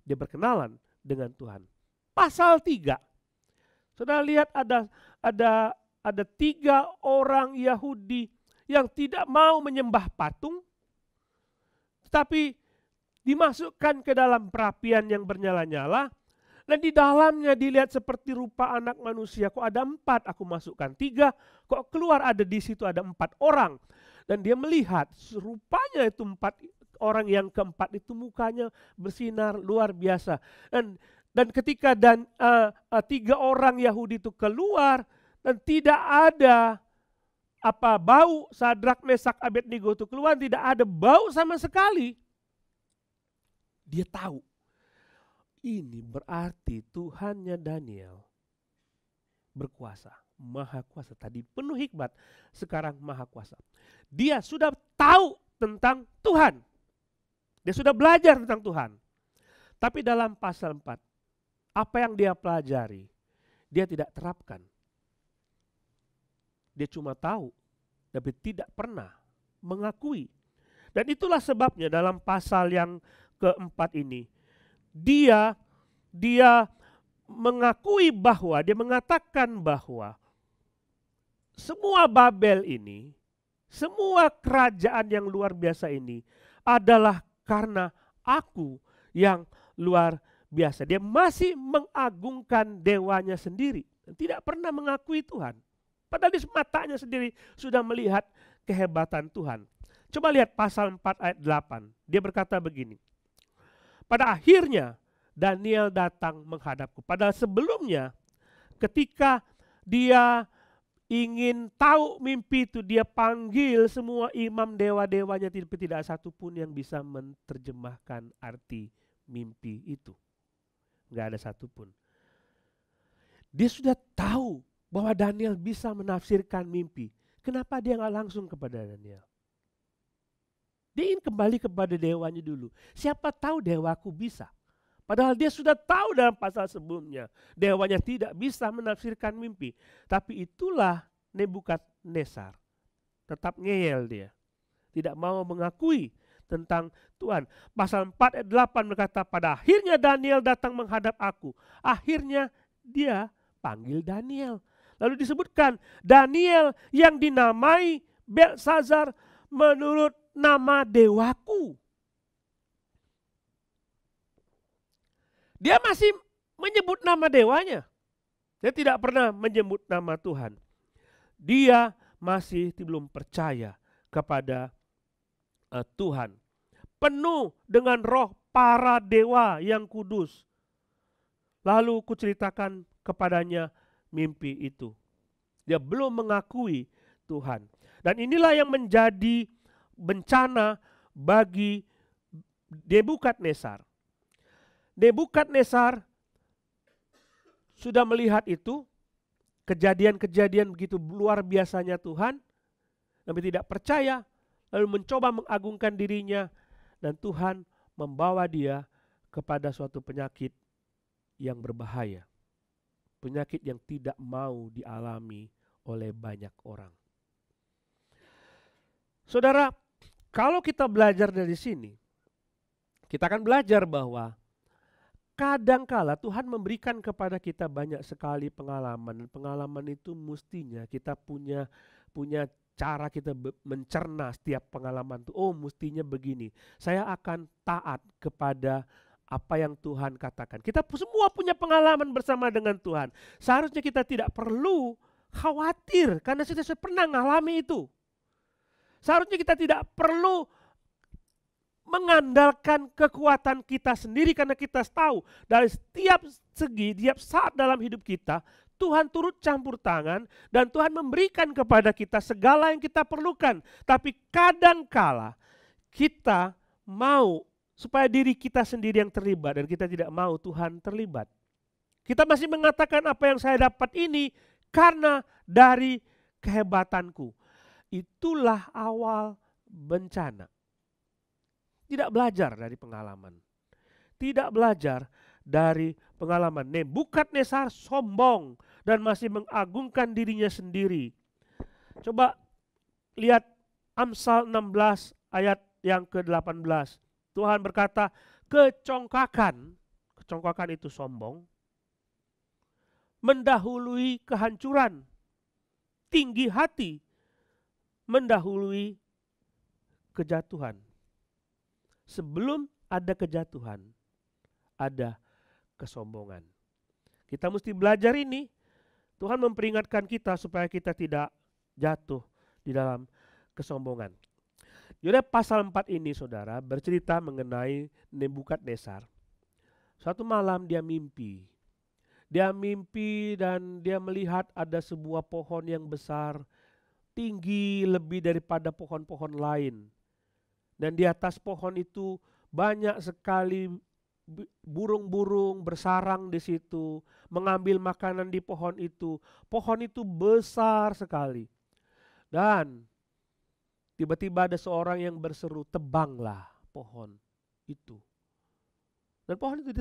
Dia berkenalan dengan Tuhan. Pasal 3. Saudara lihat ada 3 orang Yahudi yang tidak mau menyembah patung, tetapi dimasukkan ke dalam perapian yang bernyala-nyala, dan di dalamnya dilihat seperti rupa anak manusia. Kok ada 4, aku masukkan 3, kok keluar ada di situ ada 4 orang. Dan dia melihat rupanya itu 4 orang, yang keempat itu mukanya bersinar luar biasa. Dan ketika 3 orang Yahudi itu keluar dan tidak ada bau, Sadrak, Mesak, Abednego itu keluar, tidak ada bau sama sekali. Dia tahu, ini berarti Tuhannya Daniel berkuasa, maha kuasa. Tadi penuh hikmat, sekarang maha kuasa. Dia sudah tahu tentang Tuhan. Dia sudah belajar tentang Tuhan. Tapi dalam pasal 4, apa yang dia pelajari, dia tidak terapkan. Dia cuma tahu, tapi tidak pernah mengakui. Dan itulah sebabnya dalam pasal yang keempat ini, dia mengakui bahwa, dia mengatakan bahwa semua Babel ini, semua kerajaan yang luar biasa ini adalah karena aku yang luar biasa. Dia masih mengagungkan dewanya sendiri dan tidak pernah mengakui Tuhan. Padahal di matanya sendiri sudah melihat kehebatan Tuhan. Coba lihat pasal 4 ayat 8. Dia berkata begini. Pada akhirnya Daniel datang menghadapku. Padahal sebelumnya ketika dia ingin tahu mimpi itu, dia panggil semua imam dewa-dewanya, tidak satu pun yang bisa menerjemahkan arti mimpi itu. Enggak ada satupun. Dia sudah tahu bahwa Daniel bisa menafsirkan mimpi. Kenapa dia nggak langsung kepada Daniel? Dia ingin kembali kepada dewanya dulu. Siapa tahu dewaku bisa Padahal dia sudah tahu dalam pasal sebelumnya, dewanya tidak bisa menafsirkan mimpi. Tapi itulah Nebukadnezar. Tetap ngeyel dia. Tidak mau mengakui tentang Tuhan. Pasal 4 ayat 8 berkata, pada akhirnya Daniel datang menghadap aku. Akhirnya dia panggil Daniel. Lalu disebutkan, Daniel yang dinamai Belsazar menurut nama dewaku. Dia masih menyebut nama dewanya. Dia tidak pernah menyebut nama Tuhan. Dia masih belum percaya kepada Tuhan. Penuh dengan roh para dewa yang kudus. Lalu kuceritakan kepadanya mimpi itu. Dia belum mengakui Tuhan. Dan inilah yang menjadi bencana bagi Nebukadnezar. Nebukadnezar sudah melihat itu, kejadian-kejadian begitu luar biasanya Tuhan, tapi tidak percaya, lalu mencoba mengagungkan dirinya, dan Tuhan membawa dia kepada suatu penyakit yang berbahaya. Penyakit yang tidak mau dialami oleh banyak orang. Saudara, kalau kita belajar dari sini, kita akan belajar bahwa kadangkala Tuhan memberikan kepada kita banyak sekali pengalaman. Dan pengalaman itu mestinya kita punya cara kita mencerna setiap pengalaman itu. Oh, mestinya begini. Saya akan taat kepada apa yang Tuhan katakan. Kita semua punya pengalaman bersama dengan Tuhan. Seharusnya kita tidak perlu khawatir karena kita sudah pernah mengalami itu. Seharusnya kita tidak perlu mengandalkan kekuatan kita sendiri karena kita tahu dari setiap segi, setiap saat dalam hidup kita, Tuhan turut campur tangan dan Tuhan memberikan kepada kita segala yang kita perlukan. Tapi kadangkala kita mau supaya diri kita sendiri yang terlibat dan kita tidak mau Tuhan terlibat. Kita masih mengatakan apa yang saya dapat ini karena dari kehebatanku. Itulah awal bencana. Tidak belajar dari pengalaman. Tidak belajar dari pengalaman. Nebukadnezar sombong dan masih mengagungkan dirinya sendiri. Coba lihat Amsal 16 ayat yang ke-18. Tuhan berkata, kecongkakan itu sombong, mendahului kehancuran. Tinggi hati mendahului kejatuhan. Sebelum ada kejatuhan, ada kesombongan. Kita mesti belajar ini. Tuhan memperingatkan kita supaya kita tidak jatuh di dalam kesombongan. Yaudah, pasal 4 ini saudara bercerita mengenai Nebukadnezar. Suatu malam dia mimpi. Dia mimpi dan dia melihat ada sebuah pohon yang besar, tinggi lebih daripada pohon-pohon lain. Dan di atas pohon itu banyak sekali burung-burung bersarang di situ, mengambil makanan di pohon itu. Pohon itu besar sekali. Dan tiba-tiba ada seorang yang berseru, tebanglah pohon itu. Dan pohon itu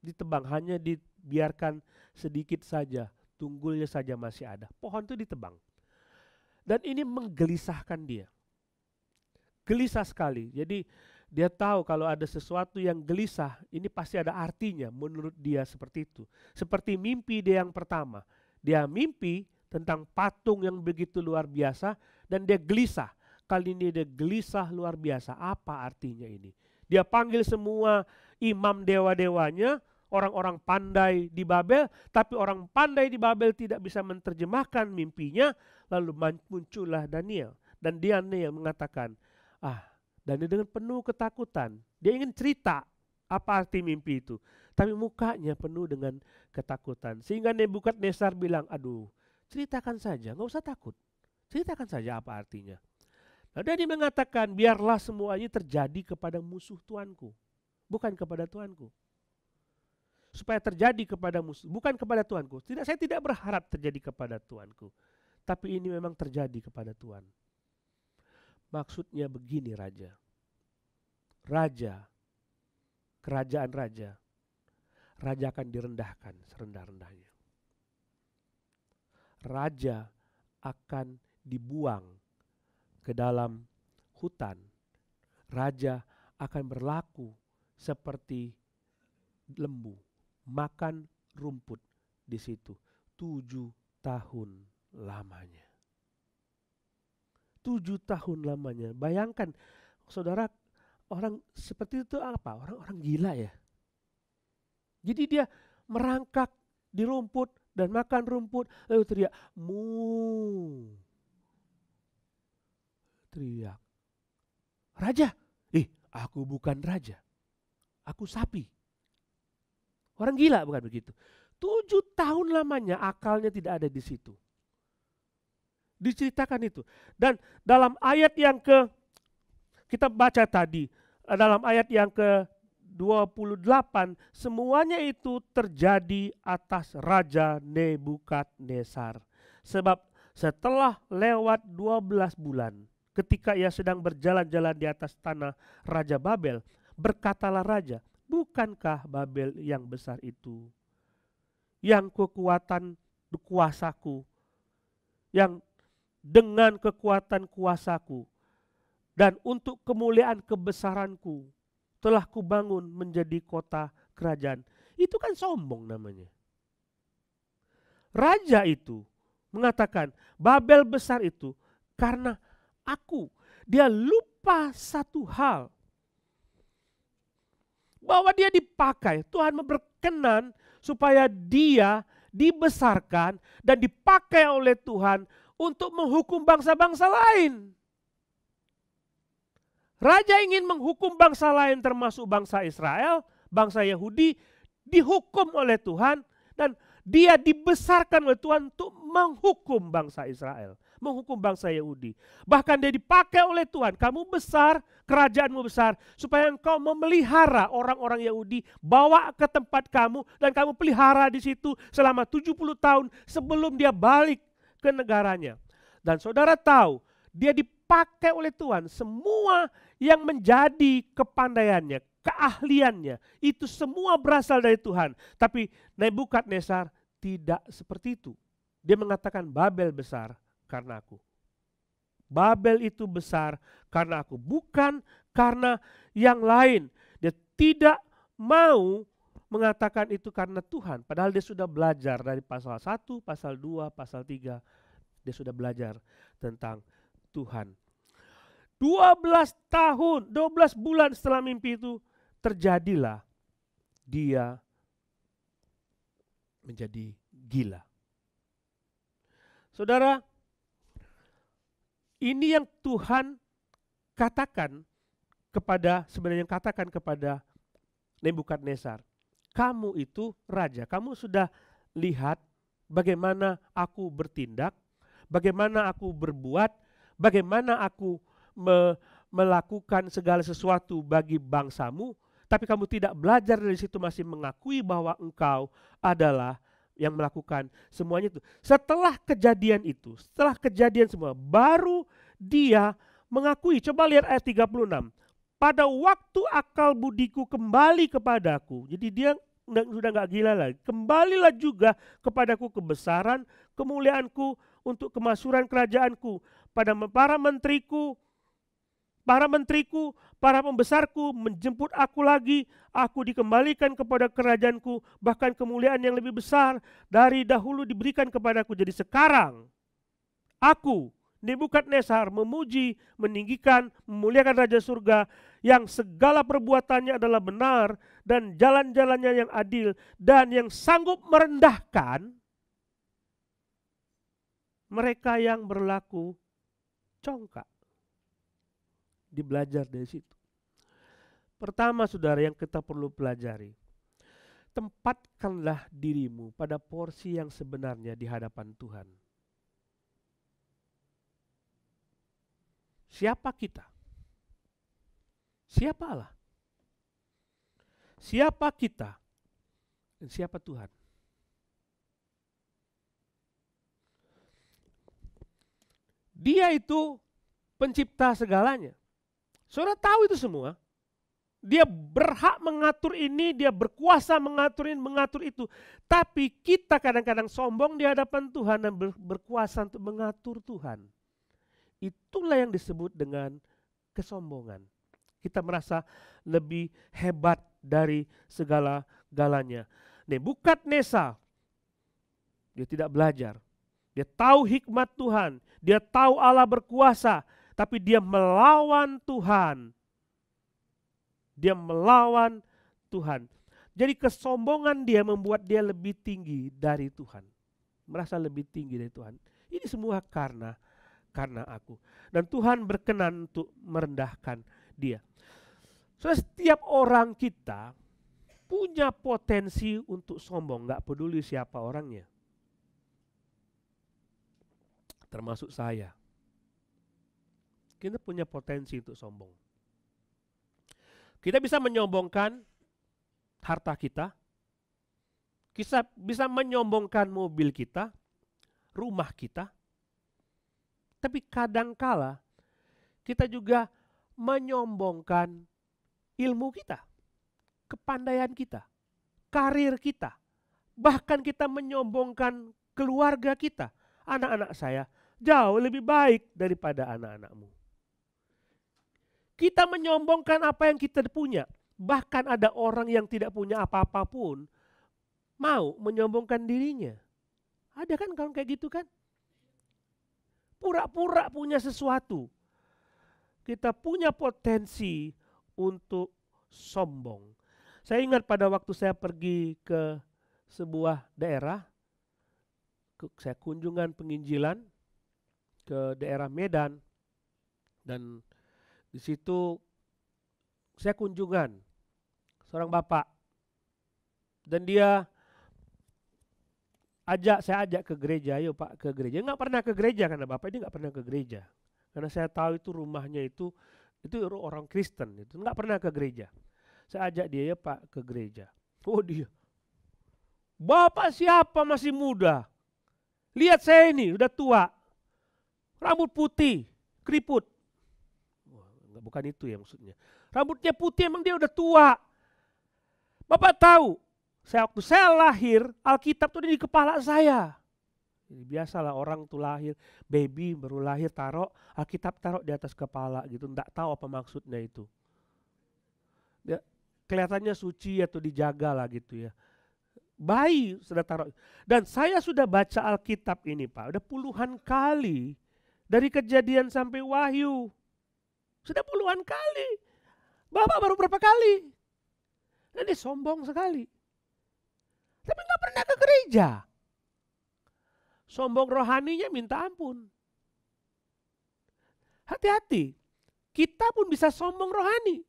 ditebang, hanya dibiarkan sedikit saja, tunggulnya saja masih ada. Pohon itu ditebang. Dan ini menggelisahkan dia. Gelisah sekali. Jadi dia tahu kalau ada sesuatu yang gelisah, ini pasti ada artinya menurut dia seperti itu. Seperti mimpi dia yang pertama. Dia mimpi tentang patung yang begitu luar biasa dan dia gelisah. Kali ini dia gelisah luar biasa. Apa artinya ini? Dia panggil semua imam dewa-dewanya, orang-orang pandai di Babel, tapi orang pandai di Babel tidak bisa menerjemahkan mimpinya, lalu muncullah Daniel. Dan Daniel mengatakan, Daniel dengan penuh ketakutan, dia ingin cerita apa arti mimpi itu. Tapi mukanya penuh dengan ketakutan. Sehingga Nebukadnezar bilang, aduh, ceritakan saja, nggak usah takut. Ceritakan saja apa artinya. Nah, Daniel mengatakan, biarlah semuanya terjadi kepada musuh Tuanku, bukan kepada Tuanku. Supaya terjadi kepada musuh, bukan kepada Tuanku. Saya tidak berharap terjadi kepada Tuanku. Tapi ini memang terjadi kepada Tuhan. Maksudnya begini Raja. Raja kerajaan raja, raja akan direndahkan serendah-rendahnya. Raja akan dibuang ke dalam hutan. Raja akan berlaku seperti lembu, makan rumput di situ 7 tahun lamanya. 7 tahun lamanya. Bayangkan, saudara, orang seperti itu apa? Orang-orang gila ya. Jadi dia merangkak di rumput dan makan rumput, lalu teriak, mu. Teriak. Raja, aku bukan raja. Aku sapi. Orang gila bukan begitu. 7 tahun lamanya akalnya tidak ada di situ. Diceritakan itu. Dan dalam ayat yang kita baca tadi, dalam ayat yang ke-28, semuanya itu terjadi atas Raja Nebukadnezar. Sebab setelah lewat 12 bulan, ketika ia sedang berjalan-jalan di atas tanah Raja Babel, berkatalah raja, bukankah Babel yang besar itu, yang kekuatan kuasaku, yang dengan kekuatan kuasaku dan untuk kemuliaan kebesaranku telah kubangun menjadi kota kerajaan. Itu kan sombong namanya. Raja itu mengatakan Babel besar itu karena aku. Dia lupa satu hal, bahwa dia dipakai. Tuhan berkenan supaya dia dibesarkan dan dipakai oleh Tuhan untuk menghukum bangsa-bangsa lain. Raja ingin menghukum bangsa lain termasuk bangsa Israel, bangsa Yahudi, dihukum oleh Tuhan dan dia dibesarkan oleh Tuhan untuk menghukum bangsa Israel, menghukum bangsa Yahudi. Bahkan dia dipakai oleh Tuhan, kamu besar, kerajaanmu besar, supaya engkau memelihara orang-orang Yahudi, bawa ke tempat kamu dan kamu pelihara di situ selama 70 tahun sebelum dia balik ke negaranya. Dan saudara tahu, dia dipakai oleh Tuhan. Semua yang menjadi kepandaiannya, keahliannya, itu semua berasal dari Tuhan. Tapi Nebukadnezar tidak seperti itu. Dia mengatakan Babel besar karena aku. Babel itu besar karena aku, bukan karena yang lain. Dia tidak mau mengatakan itu karena Tuhan. Padahal dia sudah belajar dari pasal 1, pasal 2, pasal 3. Dia sudah belajar tentang Tuhan. 12 tahun, 12 bulan setelah mimpi itu terjadilah dia menjadi gila. Saudara, ini yang Tuhan katakan kepada, sebenarnya katakan kepada Nebukadnezar. Kamu itu raja, kamu sudah lihat bagaimana aku bertindak, bagaimana aku berbuat, bagaimana aku melakukan segala sesuatu bagi bangsamu, tapi kamu tidak belajar dari situ, masih mengakui bahwa engkau adalah yang melakukan semuanya itu. Setelah kejadian itu, setelah kejadian semua, baru dia mengakui. Coba lihat ayat 36. Pada waktu akal budiku kembali kepadaku, jadi dia sudah gak gila lagi. Kembalilah juga kepadaku kebesaran, kemuliaanku untuk kemasyhuran kerajaanku. Pada para menteriku, para pembesarku menjemput aku lagi. Aku dikembalikan kepada kerajaanku, bahkan kemuliaan yang lebih besar dari dahulu diberikan kepadaku. Jadi sekarang aku, Nebukadnezar, memuji, meninggikan, memuliakan Raja Surga yang segala perbuatannya adalah benar dan jalan-jalannya yang adil dan yang sanggup merendahkan mereka yang berlaku congkak. Dibelajar dari situ. Pertama, saudara, yang kita perlu pelajari, tempatkanlah dirimu pada porsi yang sebenarnya di hadapan Tuhan. Siapa kita? Siapa Allah? Siapa kita? Dan siapa Tuhan? Dia itu pencipta segalanya. Saudara tahu itu semua. Dia berhak mengatur ini, dia berkuasa mengatur ini, mengatur itu. Tapi kita kadang-kadang sombong di hadapan Tuhan dan berkuasa untuk mengatur Tuhan. Itulah yang disebut dengan kesombongan. Kita merasa lebih hebat dari segala-galanya. Nebukadnezar, dia tidak belajar. Dia tahu hikmat Tuhan, dia tahu Allah berkuasa, tapi dia melawan Tuhan. Dia melawan Tuhan. Jadi kesombongan dia membuat dia lebih tinggi dari Tuhan. Merasa lebih tinggi dari Tuhan. Ini semua karena aku. Dan Tuhan berkenan untuk merendahkan dia. So, setiap orang kita punya potensi untuk sombong, gak peduli siapa orangnya. Termasuk saya. Kita punya potensi untuk sombong. Kita bisa menyombongkan harta kita. Kita bisa menyombongkan mobil kita, rumah kita. Tapi kadangkala kita juga menyombongkan ilmu kita, kepandaian kita, karir kita. Bahkan kita menyombongkan keluarga kita. Anak-anak saya jauh lebih baik daripada anak-anakmu. Kita menyombongkan apa yang kita punya. Bahkan ada orang yang tidak punya apa-apa pun mau menyombongkan dirinya. Ada kan kalau kayak gitu kan? Pura-pura punya sesuatu. Kita punya potensi untuk sombong. Saya ingat pada waktu saya pergi ke sebuah daerah, saya kunjungan penginjilan ke daerah Medan, dan di situ saya kunjungan seorang bapak, dan dia saya ajak ke gereja. Ayo Pak, ke gereja. Nggak pernah ke gereja karena bapak ini nggak pernah ke gereja, karena saya tahu itu rumahnya itu orang Kristen, itu nggak pernah ke gereja. Saya ajak dia, ya Pak, ke gereja. Oh dia, bapak siapa masih muda? Lihat saya ini udah tua, rambut putih, keriput. Bukan itu ya maksudnya. Rambutnya putih, emang dia udah tua. Bapak tahu, waktu saya lahir, Alkitab tuh di kepala saya. Jadi biasalah orang tuh lahir, baby baru lahir taruh Alkitab taruh di atas kepala gitu. Nggak tahu apa maksudnya itu. Dia, kelihatannya suci atau dijaga lah gitu ya. Bayi sudah taruh. Dan saya sudah baca Alkitab ini Pak, udah puluhan kali. Dari Kejadian sampai Wahyu. Sudah puluhan kali. Bapak baru berapa kali? Ini sombong sekali. Tapi nggak pernah ke gereja. Sombong rohaninya minta ampun. Hati-hati. Kita pun bisa sombong rohani.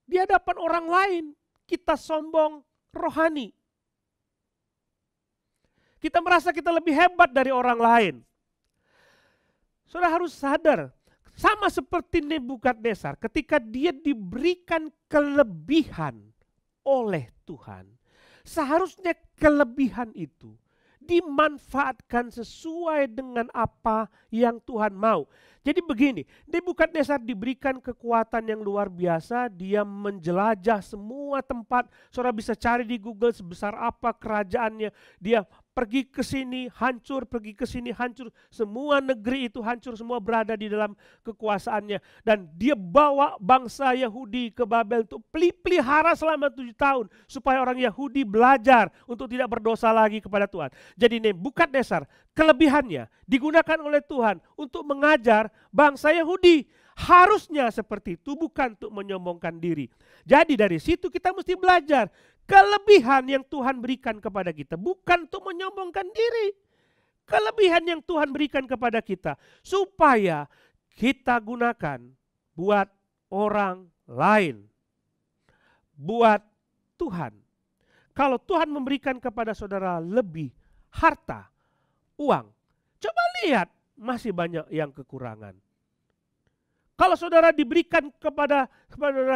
Di hadapan orang lain kita sombong rohani. Kita merasa kita lebih hebat dari orang lain. Saudara harus sadar, sama seperti Nebukadnezar, ketika dia diberikan kelebihan oleh Tuhan, seharusnya kelebihan itu dimanfaatkan sesuai dengan apa yang Tuhan mau. Jadi begini, Nebukadnezar diberikan kekuatan yang luar biasa, dia menjelajah semua tempat. Saudara bisa cari di Google sebesar apa kerajaannya, dia pergi ke sini hancur, pergi ke sini hancur, semua negeri itu hancur, semua berada di dalam kekuasaannya. Dan dia bawa bangsa Yahudi ke Babel untuk pelihara selama 7 tahun, supaya orang Yahudi belajar untuk tidak berdosa lagi kepada Tuhan. Jadi Nebukadnezar, kelebihannya digunakan oleh Tuhan untuk mengajar bangsa Yahudi. Harusnya seperti itu, bukan untuk menyombongkan diri. Jadi dari situ kita mesti belajar. Kelebihan yang Tuhan berikan kepada kita bukan untuk menyombongkan diri. Kelebihan yang Tuhan berikan kepada kita supaya kita gunakan buat orang lain. Buat Tuhan. Kalau Tuhan memberikan kepada saudara lebih harta, uang, coba lihat masih banyak yang kekurangan. Kalau saudara diberikan kepada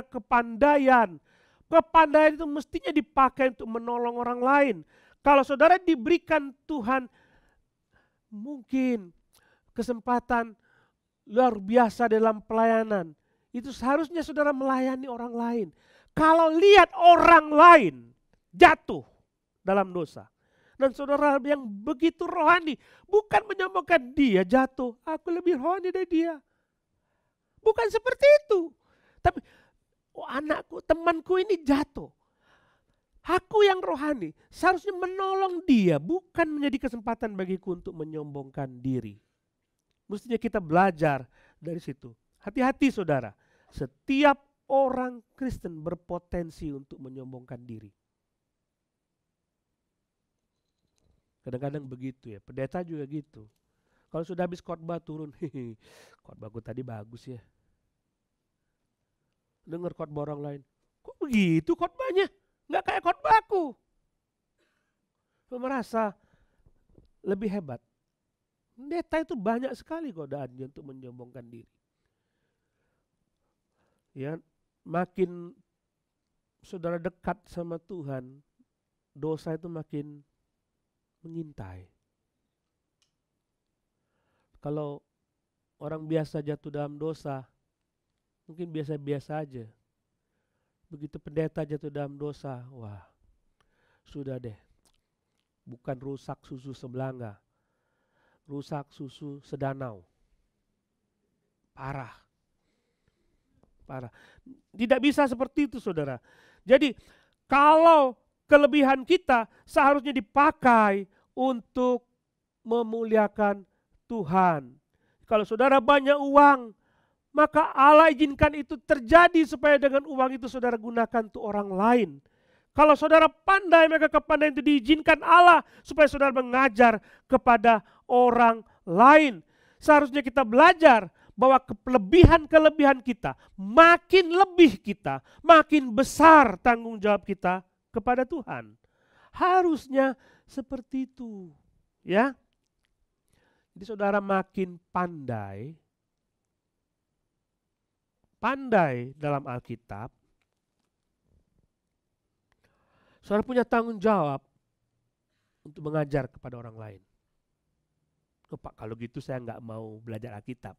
kepandaian, kepandaian itu mestinya dipakai untuk menolong orang lain. Kalau saudara diberikan Tuhan mungkin kesempatan luar biasa dalam pelayanan, Itu seharusnya saudara melayani orang lain. Kalau lihat orang lain jatuh dalam dosa, dan saudara yang begitu rohani, bukan menyombongkan dia jatuh, aku lebih rohani dari dia. Bukan seperti itu. Tapi, oh anakku, temanku ini jatuh. Aku yang rohani, seharusnya menolong dia, bukan menjadi kesempatan bagiku untuk menyombongkan diri. Mestinya kita belajar dari situ. Hati-hati saudara, setiap orang Kristen berpotensi untuk menyombongkan diri. Kadang-kadang begitu ya, pendeta juga gitu. Kalau sudah habis khotbah turun, khotbahku tadi bagus ya. Dengar khotbah orang lain, kok begitu khotbahnya? Nggak kayak khotbahku. Merasa lebih hebat. Pendeta itu banyak sekali godaannya untuk menyombongkan diri. Ya, makin saudara dekat sama Tuhan, dosa itu makin mengintai. Kalau orang biasa jatuh dalam dosa, mungkin biasa-biasa aja. Begitu pendeta jatuh dalam dosa, wah sudah deh. Bukan rusak susu sebelanga, rusak susu sedanau. Parah. Parah. Tidak bisa seperti itu saudara. Jadi kalau kelebihan kita seharusnya dipakai untuk memuliakan Tuhan. Kalau saudara banyak uang, maka Allah izinkan itu terjadi supaya dengan uang itu saudara gunakan untuk orang lain. Kalau saudara pandai, maka kepandaian itu diizinkan Allah supaya saudara mengajar kepada orang lain. Seharusnya kita belajar bahwa kelebihan-kelebihan kita, makin lebih kita, makin besar tanggung jawab kita kepada Tuhan. Harusnya seperti itu, ya. Jadi saudara makin pandai dalam Alkitab, saudara punya tanggung jawab untuk mengajar kepada orang lain. Oh Pak, kalau gitu saya nggak mau belajar Alkitab.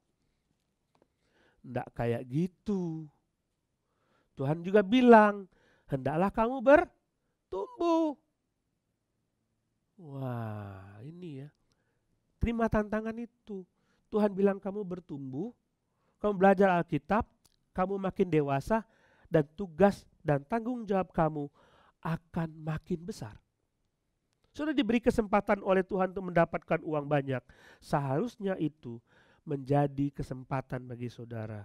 Nggak kayak gitu. Tuhan juga bilang, hendaklah kamu bertumbuh. Wah, ini ya. Terima tantangan itu. Tuhan bilang kamu bertumbuh, kamu belajar Alkitab, kamu makin dewasa, dan tugas dan tanggung jawab kamu akan makin besar. Sudah diberi kesempatan oleh Tuhan untuk mendapatkan uang banyak. Seharusnya itu menjadi kesempatan bagi saudara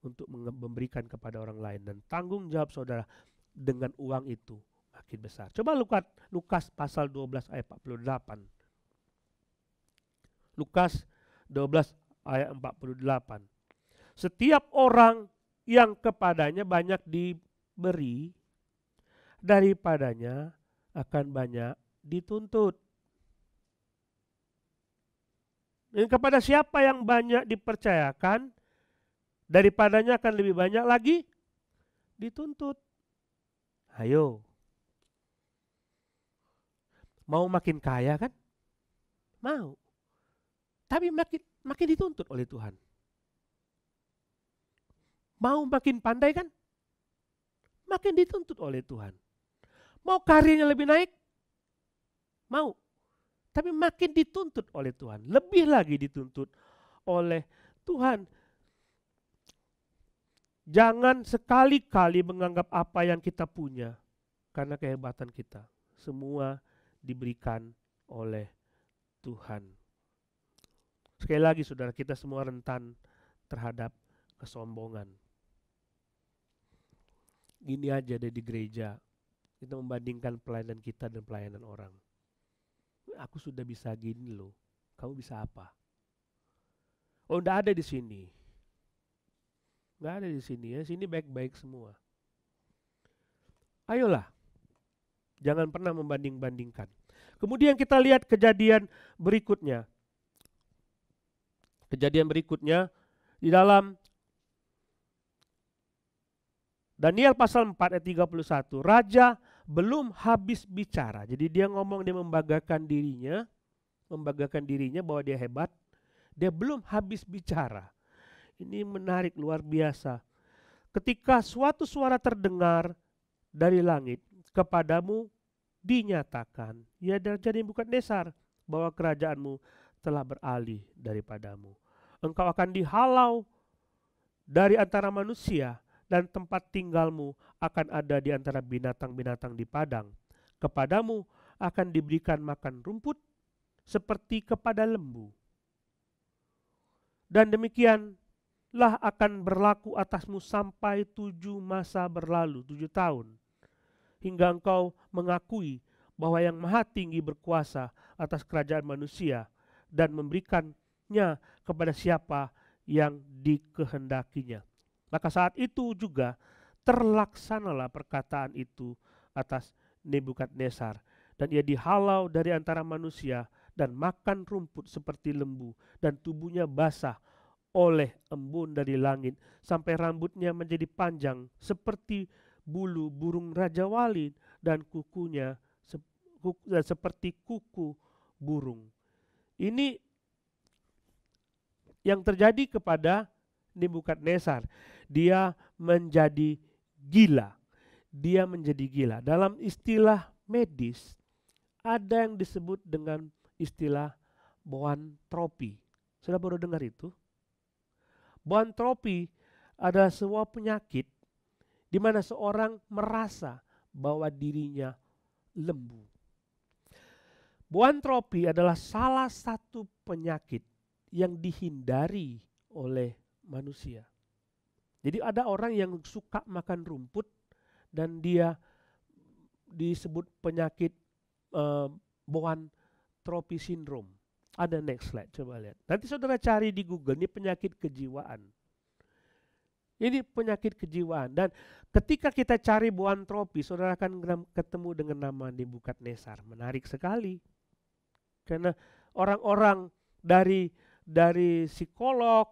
untuk memberikan kepada orang lain. Dan tanggung jawab saudara dengan uang itu makin besar. Coba Lukas pasal 12 ayat 48. Lukas 12 ayat 48. Setiap orang yang kepadanya banyak diberi, daripadanya akan banyak dituntut. Dan kepada siapa yang banyak dipercayakan, daripadanya akan lebih banyak lagi dituntut. Ayo. Mau makin kaya kan? Mau. Tapi makin dituntut oleh Tuhan. Mau makin pandai kan? Makin dituntut oleh Tuhan. Mau karirnya lebih naik? Mau. Tapi makin dituntut oleh Tuhan. Lebih lagi dituntut oleh Tuhan. Jangan sekali-kali menganggap apa yang kita punya karena kehebatan kita. Semua diberikan oleh Tuhan. Sekali lagi saudara, kita semua rentan terhadap kesombongan. Gini aja deh di gereja, kita membandingkan pelayanan kita dan pelayanan orang. Aku sudah bisa gini loh, kamu bisa apa? Oh, enggak ada di sini. Enggak ada di sini ya, sini baik-baik semua. Ayolah, jangan pernah membanding-bandingkan. Kemudian kita lihat kejadian berikutnya. Kejadian berikutnya di dalam Daniel pasal 4 ayat 31. Raja belum habis bicara. Jadi dia ngomong, dia membanggakan dirinya bahwa dia hebat. Dia belum habis bicara. Ini menarik, luar biasa. Ketika suatu suara terdengar dari langit, kepadamu dinyatakan, ya jadi Nebukadnezar, bahwa kerajaanmu telah beralih daripadamu. Engkau akan dihalau dari antara manusia, dan tempat tinggalmu akan ada di antara binatang-binatang di padang. Kepadamu akan diberikan makan rumput seperti kepada lembu. Dan demikianlah akan berlaku atasmu sampai 7 masa berlalu, 7 tahun. Hingga engkau mengakui bahwa yang maha tinggi berkuasa atas kerajaan manusia dan memberikannya kepada siapa yang dikehendakinya. Maka saat itu juga terlaksanalah perkataan itu atas Nebukadnezar, dan ia dihalau dari antara manusia dan makan rumput seperti lembu, dan tubuhnya basah oleh embun dari langit sampai rambutnya menjadi panjang seperti bulu burung Raja Wali, dan kukunya seperti kuku burung. Ini yang terjadi kepada Nebukadnezar. Dia menjadi gila. Dia menjadi gila. Dalam istilah medis ada yang disebut dengan istilah boantropi. Sudah baru dengar itu? Boantropi adalah sebuah penyakit di mana seorang merasa bahwa dirinya lembu. Boantropi adalah salah satu penyakit yang dihindari oleh manusia. Jadi ada orang yang suka makan rumput dan dia disebut penyakit boantropi syndrome. Ada next slide, coba lihat. Nanti saudara cari di Google, ini penyakit kejiwaan. Ini penyakit kejiwaan. Dan ketika kita cari boantropi, saudara akan ketemu dengan nama Nebukadnezar. Menarik sekali. Karena orang-orang dari psikolog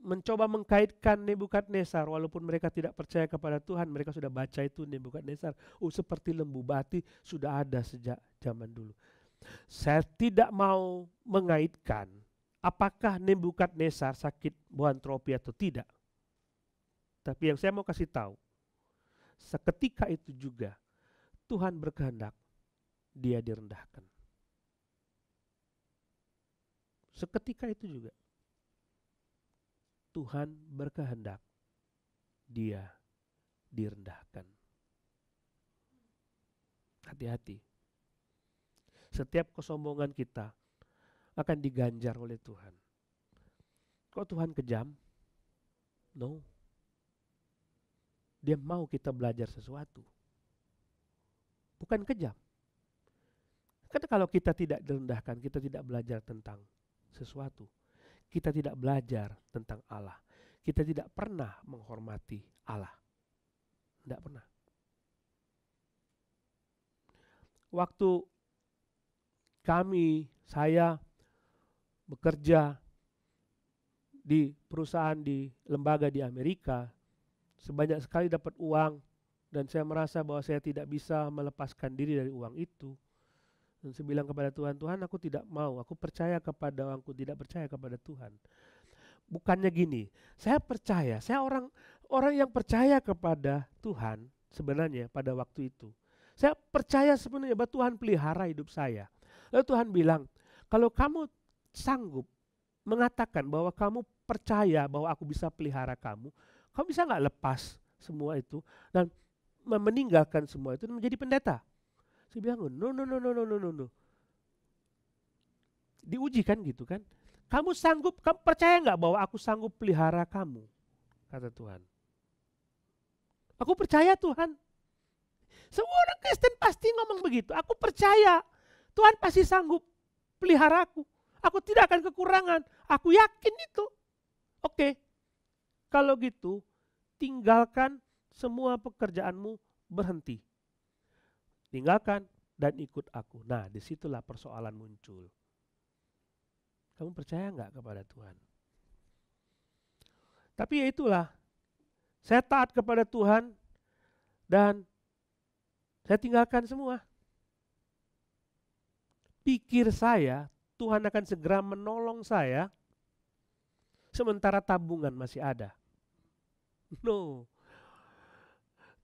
mencoba mengkaitkan Nebukadnezar, walaupun mereka tidak percaya kepada Tuhan, mereka sudah baca itu Nebukadnezar. Seperti lembu, berarti sudah ada sejak zaman dulu. Saya tidak mau mengaitkan apakah Nebukadnezar sakit boantropi atau tidak. Tapi yang saya mau kasih tahu, seketika itu juga Tuhan berkehendak dia direndahkan. Seketika itu juga Tuhan berkehendak dia direndahkan. Hati-hati. Setiap kesombongan kita akan diganjar oleh Tuhan. Kok Tuhan kejam? No. Dia mau kita belajar sesuatu. Bukan kejam. Karena kalau kita tidak direndahkan, kita tidak belajar tentang sesuatu. Kita tidak belajar tentang Allah. Kita tidak pernah menghormati Allah. Tidak pernah. Waktu saya bekerja di perusahaan, di lembaga di Amerika, sebanyak sekali dapat uang, dan saya merasa bahwa saya tidak bisa melepaskan diri dari uang itu. Dan saya bilang kepada Tuhan, Tuhan aku tidak mau, aku percaya kepada aku tidak percaya kepada Tuhan. Bukannya gini, saya percaya, saya orang yang percaya kepada Tuhan sebenarnya pada waktu itu. Saya percaya sebenarnya bahwa Tuhan pelihara hidup saya. Lalu Tuhan bilang, kalau kamu sanggup mengatakan bahwa kamu percaya bahwa aku bisa pelihara kamu bisa nggak lepas semua itu dan meninggalkan semua itu dan menjadi pendeta? Saya bilang, no. Diuji kan gitu kan. Kamu percaya nggak bahwa aku sanggup pelihara kamu? Kata Tuhan. Aku percaya Tuhan. Semua orang Kristen pasti ngomong begitu. Aku percaya Tuhan pasti sanggup pelihara aku. Aku tidak akan kekurangan. Aku yakin itu. Oke. Kalau gitu, tinggalkan semua pekerjaanmu, berhenti. Tinggalkan dan ikut aku. Nah, disitulah persoalan muncul. Kamu percaya nggak kepada Tuhan? Tapi ya itulah, saya taat kepada Tuhan dan saya tinggalkan semua. Pikir saya, Tuhan akan segera menolong saya sementara tabungan masih ada. No.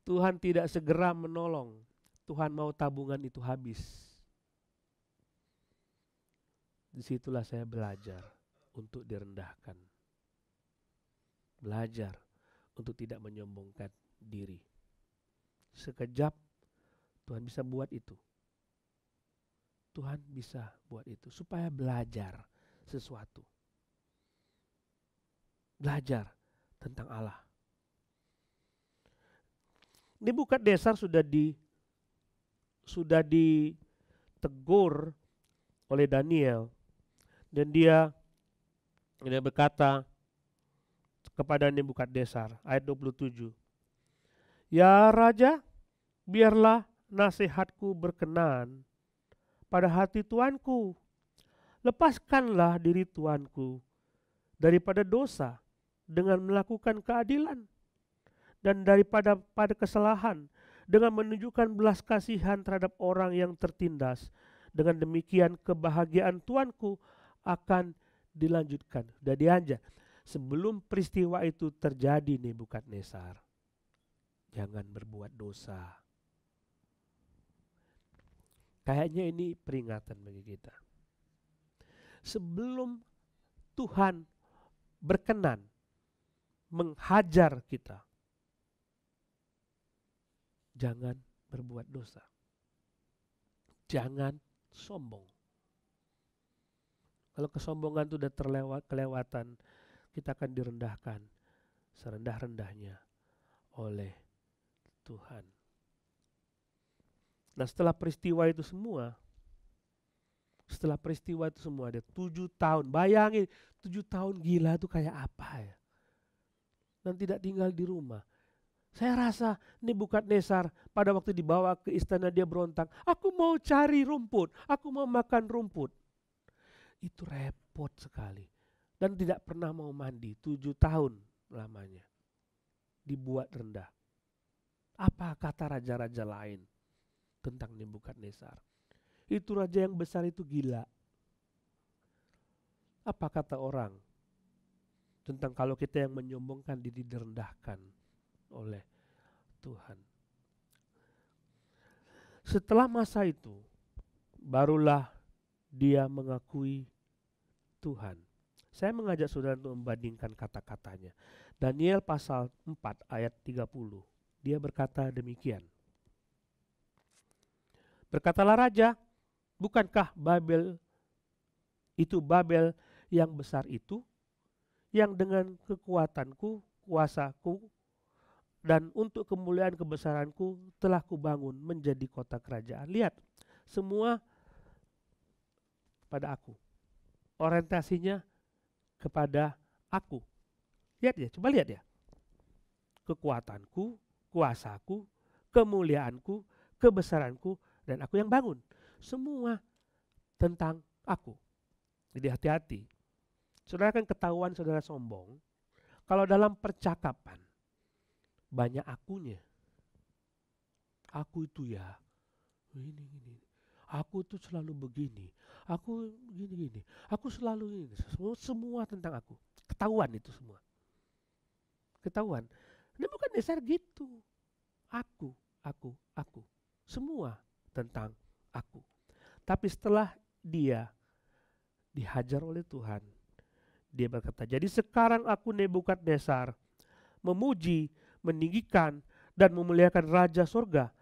Tuhan tidak segera menolong. Tuhan mau tabungan itu habis. Disitulah saya belajar untuk direndahkan. Belajar untuk tidak menyombongkan diri. Sekejap Tuhan bisa buat itu. Tuhan bisa buat itu supaya belajar sesuatu. Belajar tentang Allah. Nebukadnezar sudah ditegur oleh Daniel, dan dia berkata kepada Nebukadnezar, ayat 27, "Ya Raja, biarlah nasihatku berkenan pada hati tuanku. Lepaskanlah diri tuanku daripada dosa dengan melakukan keadilan, dan daripada kesalahan dengan menunjukkan belas kasihan terhadap orang yang tertindas. Dengan demikian kebahagiaan tuanku akan dilanjutkan." Sudah dianja. Sebelum peristiwa itu terjadi, Nebukadnezar, jangan berbuat dosa. Kayaknya ini peringatan bagi kita. Sebelum Tuhan berkenan menghajar kita, jangan berbuat dosa. Jangan sombong. Kalau kesombongan itu sudah kelewatan, kita akan direndahkan serendah-rendahnya oleh Tuhan. Nah, setelah peristiwa itu semua ada 7 tahun. Bayangin 7 tahun, gila itu kayak apa ya. Dan tidak tinggal di rumah. Saya rasa Nebukadnezar pada waktu dibawa ke istana dia berontak, "Aku mau cari rumput, aku mau makan rumput." Itu repot sekali. Dan tidak pernah mau mandi, 7 tahun lamanya. Dibuat rendah. Apa kata raja-raja lain tentang Nebukadnezar? Itu raja yang besar itu gila. Apa kata orang tentang kalau kita yang menyombongkan diri direndahkan oleh Tuhan? Setelah masa itu, barulah dia mengakui Tuhan. Saya mengajak saudara untuk membandingkan kata-katanya. Daniel pasal 4 ayat 30. Dia berkata demikian. "Berkatalah raja, bukankah Babel yang besar itu, yang dengan kekuatanku, kuasaku, dan untuk kemuliaan kebesaranku telah kubangun menjadi kota kerajaan." Lihat, semua pada aku. Orientasinya kepada aku. Lihat ya, coba lihat ya. Kekuatanku, kuasaku, kemuliaanku, kebesaranku, dan aku yang bangun. Semua tentang aku. Jadi hati-hati. Saudara kan ketahuan saudara sombong kalau dalam percakapan banyak akunya. Aku itu ya, ini. Aku tuh selalu begini. Aku gini. Aku selalu ini. Semua tentang aku. Ketahuan itu semua. Ketahuan. Nebukadnezar gitu. Aku. Semua tentang aku. Tapi setelah dia dihajar oleh Tuhan, dia berkata, "Jadi sekarang aku Nebukadnezar memuji, meninggikan, dan memuliakan Raja Surga,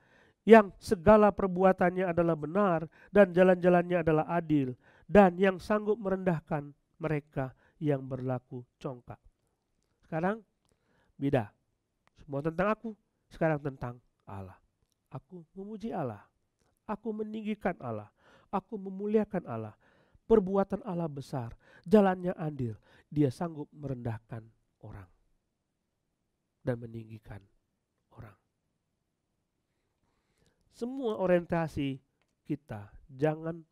yang segala perbuatannya adalah benar dan jalan-jalannya adalah adil, dan yang sanggup merendahkan mereka yang berlaku congkak." Sekarang beda. Semua tentang aku, sekarang tentang Allah. Aku memuji Allah, aku meninggikan Allah, aku memuliakan Allah. Perbuatan Allah besar, jalannya adil, dia sanggup merendahkan orang dan meninggikan orang. Semua orientasi kita jangan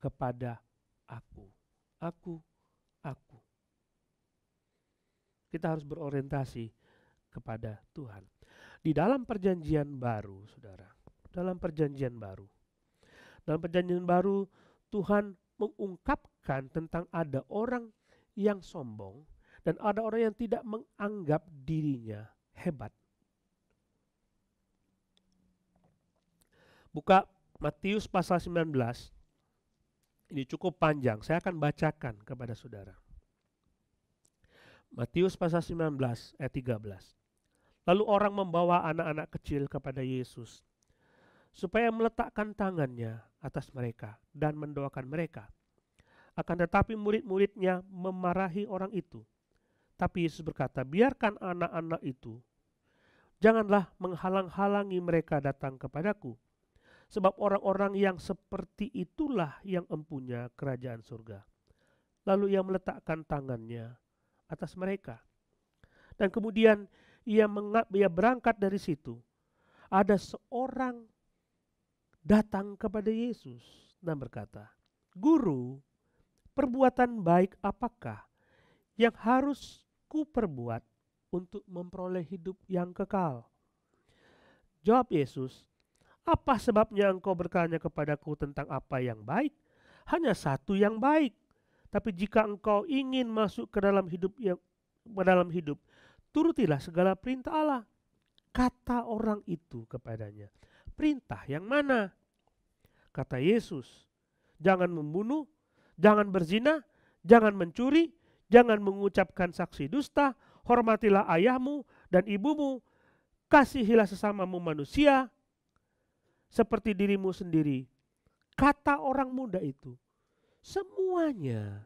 kepada aku. Kita harus berorientasi kepada Tuhan. Di dalam perjanjian baru, saudara, dalam perjanjian baru Tuhan mengungkapkan tentang ada orang yang sombong Dan ada orang yang tidak menganggap dirinya hebat. Buka Matius pasal 19. Ini cukup panjang, saya akan bacakan kepada saudara. Matius pasal 19 ayat 13. Lalu orang membawa anak-anak kecil kepada Yesus supaya meletakkan tangannya atas mereka dan mendoakan mereka. Akan tetapi murid-muridnya memarahi orang itu. Tapi Yesus berkata, biarkan anak-anak itu. Janganlah menghalang-halangi mereka datang kepadaku. Sebab orang-orang yang seperti itulah yang empunya kerajaan surga. Lalu ia meletakkan tangannya atas mereka. Dan kemudian ia berangkat dari situ. Ada seorang datang kepada Yesus dan berkata, Guru, perbuatan baik apakah yang harus kuperbuat untuk memperoleh hidup yang kekal? Jawab Yesus, apa sebabnya engkau bertanya kepadaku tentang apa yang baik? Hanya satu yang baik. Tapi jika engkau ingin masuk ke dalam hidup, turutilah segala perintah Allah. Kata orang itu kepadanya, perintah yang mana? Kata Yesus, jangan membunuh, jangan berzina, jangan mencuri, jangan mengucapkan saksi dusta, hormatilah ayahmu dan ibumu, kasihilah sesamamu manusia seperti dirimu sendiri. Kata orang muda itu, semuanya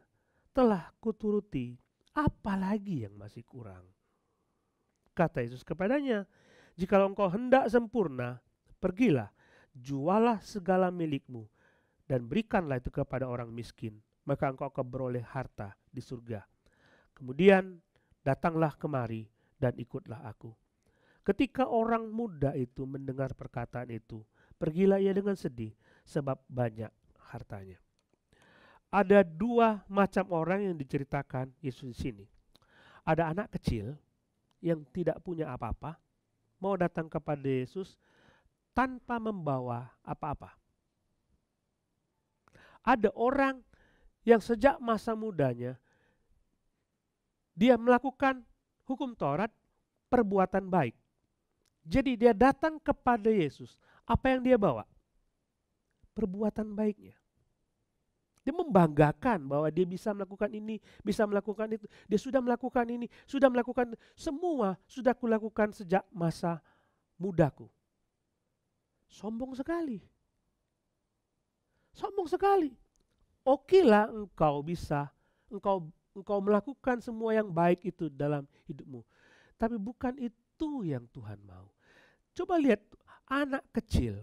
telah kuturuti, apalagi yang masih kurang? Kata Yesus kepadanya, jikalau engkau hendak sempurna, pergilah, jualah segala milikmu, dan berikanlah itu kepada orang miskin, maka engkau akan beroleh harta di surga. Kemudian datanglah kemari dan ikutlah aku. Ketika orang muda itu mendengar perkataan itu, pergilah ia dengan sedih, sebab banyak hartanya. Ada dua macam orang yang diceritakan Yesus di sini. Ada anak kecil yang tidak punya apa-apa, mau datang kepada Yesus tanpa membawa apa-apa. Ada orang yang sejak masa mudanya dia melakukan hukum Taurat, perbuatan baik. Jadi dia datang kepada Yesus. Apa yang dia bawa? Perbuatan baiknya. Dia membanggakan bahwa dia bisa melakukan ini, bisa melakukan itu. Dia sudah melakukan ini, sudah melakukan semua, sudah kulakukan sejak masa mudaku. Sombong sekali. Sombong sekali. Okelah engkau bisa, engkau melakukan semua yang baik itu dalam hidupmu. Tapi bukan itu yang Tuhan mau. Coba lihat anak kecil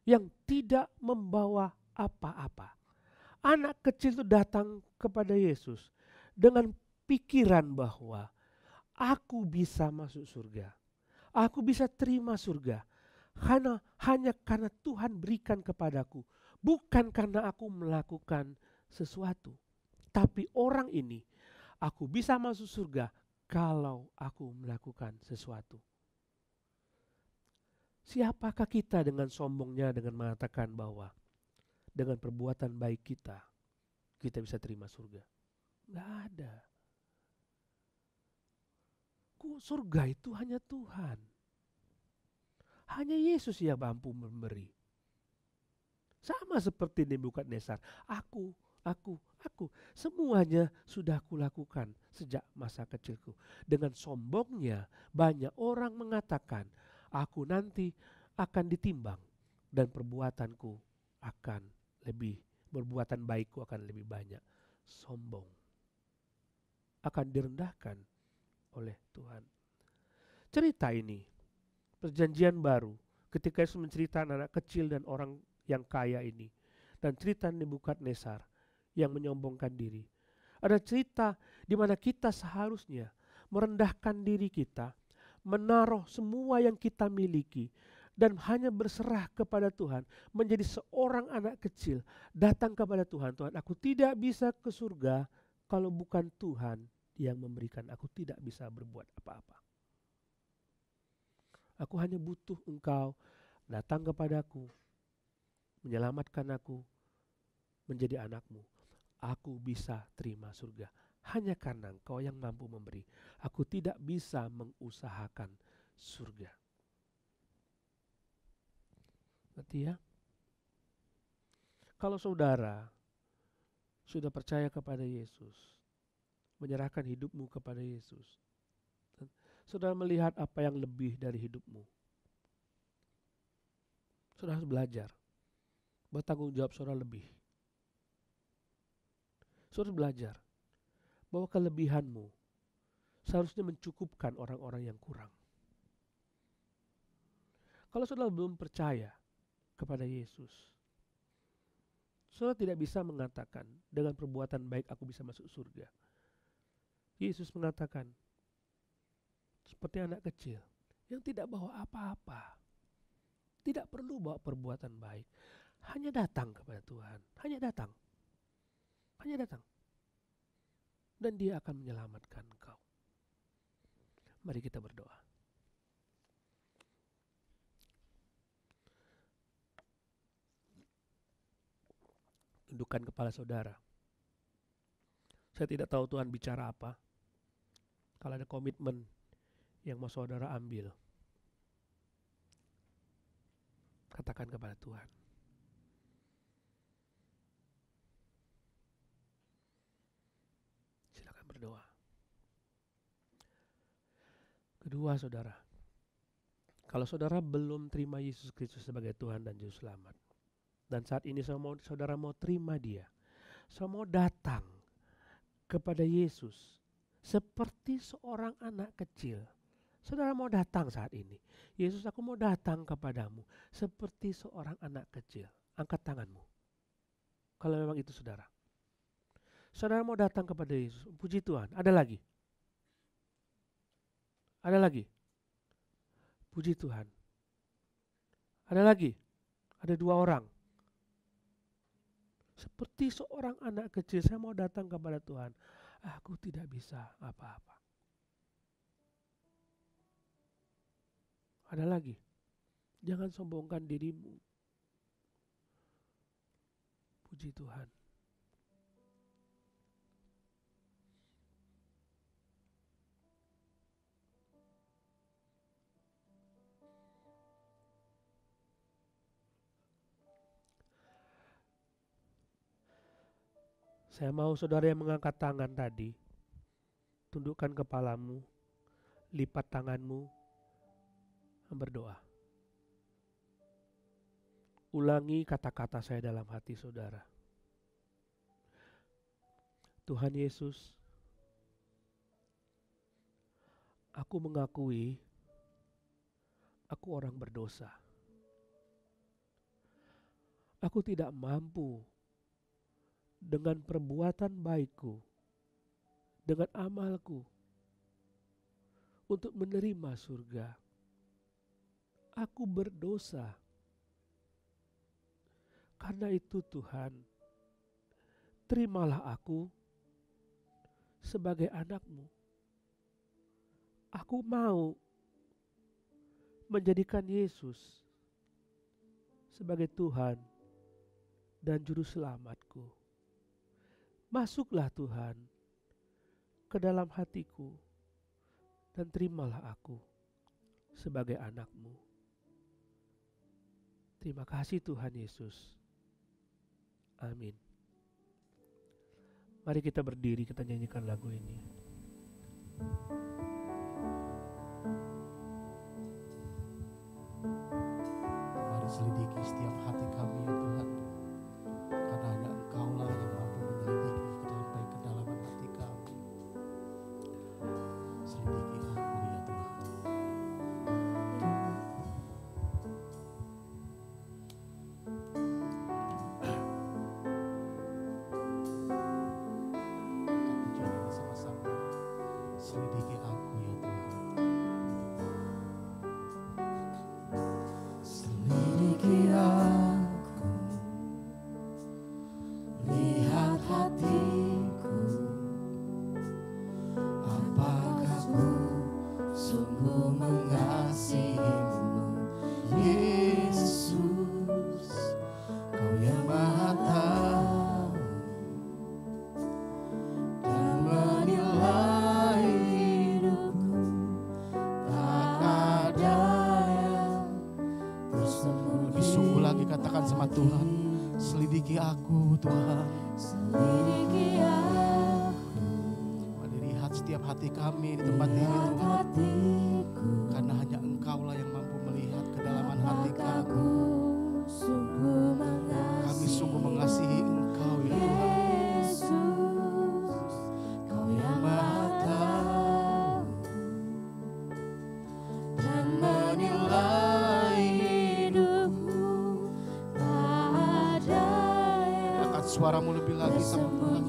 yang tidak membawa apa-apa. Anak kecil itu datang kepada Yesus dengan pikiran bahwa aku bisa masuk surga. Aku bisa terima surga. Hanya karena Tuhan berikan kepadaku. Bukan karena aku melakukan sesuatu. Tapi orang ini, aku bisa masuk surga kalau aku melakukan sesuatu. Siapakah kita dengan sombongnya dengan mengatakan bahwa dengan perbuatan baik kita bisa terima surga? Nggak ada. Surga itu hanya Tuhan. Hanya Yesus yang mampu memberi. Sama seperti Nebukadnezar. Aku. Semuanya sudah kulakukan sejak masa kecilku. Dengan sombongnya banyak orang mengatakan, aku nanti akan ditimbang dan perbuatanku akan perbuatan baikku akan lebih banyak. Sombong. Akan direndahkan oleh Tuhan. Cerita ini, perjanjian baru, ketika Yesus menceritakan anak kecil dan orang yang kaya ini, dan cerita Nebukadnezar yang menyombongkan diri. Ada cerita di mana kita seharusnya merendahkan diri kita, menaruh semua yang kita miliki, dan hanya berserah kepada Tuhan, menjadi seorang anak kecil, datang kepada Tuhan. Tuhan, aku tidak bisa ke surga kalau bukan Tuhan yang memberikan. Aku tidak bisa berbuat apa-apa. Aku hanya butuh Engkau datang kepadaku, menyelamatkan aku, menjadi anakmu. Aku bisa terima surga hanya karena Engkau yang mampu memberi. Aku tidak bisa mengusahakan surga. Ngerti ya? Kalau saudara sudah percaya kepada Yesus, menyerahkan hidupmu kepada Yesus, saudara melihat apa yang lebih dari hidupmu. Saudara harus belajar bertanggung jawab saudara lebih. Saudara harus belajar bahwa kelebihanmu seharusnya mencukupkan orang-orang yang kurang. Kalau saudara belum percaya kepada Yesus, saudara tidak bisa mengatakan dengan perbuatan baik aku bisa masuk surga. Yesus mengatakan seperti anak kecil yang tidak bawa apa-apa, tidak perlu bawa perbuatan baik, hanya datang kepada Tuhan, hanya datang, dan Dia akan menyelamatkan engkau. Mari kita berdoa. Tundukkan kepala saudara. Saya tidak tahu Tuhan bicara apa. Kalau ada komitmen yang mau saudara ambil, katakan kepada Tuhan. Silakan berdoa. Kedua, saudara, kalau saudara belum terima Yesus Kristus sebagai Tuhan dan Juru Selamat, dan saat ini saudara mau terima Dia, saudara mau datang kepada Yesus seperti seorang anak kecil. Saudara mau datang saat ini. Yesus, aku mau datang kepadamu seperti seorang anak kecil. Angkat tanganmu. Kalau memang itu saudara. Saudara mau datang kepada Yesus. Puji Tuhan. Ada lagi? Ada lagi? Puji Tuhan. Ada lagi? Ada 2 orang. Seperti seorang anak kecil, saya mau datang kepada Tuhan. Aku tidak bisa apa-apa. Ada lagi? Jangan sombongkan dirimu. Puji Tuhan. Saya mau saudara yang mengangkat tangan tadi, tundukkan kepalamu, lipat tanganmu, berdoa. Ulangi kata-kata saya dalam hati saudara. Tuhan Yesus, aku mengakui aku orang berdosa. Aku tidak mampu dengan perbuatan baikku, dengan amalku, untuk menerima surga. Aku berdosa. Karena itu Tuhan, terimalah aku sebagai anak-Mu. Aku mau menjadikan Yesus sebagai Tuhan dan Juru Selamatku. Masuklah Tuhan ke dalam hatiku dan terimalah aku sebagai anak-Mu. Terima kasih Tuhan Yesus. Amin. Mari kita berdiri, kita nyanyikan lagu ini. Mari selidiki setiap hati kami ya Tuhan. Karena hanya Engkaulah yang mampu menyelidiki sampai kedalaman hati kami. Selidiki aku ya Tuhan. Pujian ini sama-sama. Selidiki aku ya Tuhan. Selidiki aku, lihat hatiku, apakah ku sungguh mengasihimu, Yesus, Kau yang Maha Tahu dan Tuhan. Selidiki aku Tuhan. Selidiki aku, Mari lihat setiap hati kami di tempat ini lihat Tuhan. hatiku, Karena hanya Engkaulah yang mampu melihat kedalaman hati apakah kami. ku sungguh Kami sungguh mengasihi Engkau ya Tuhan. Yesus, Kau yang Maha Tahu dan menilai hidupku, tak ada yang Angkat suaramu lebih lagi sama Tuhan.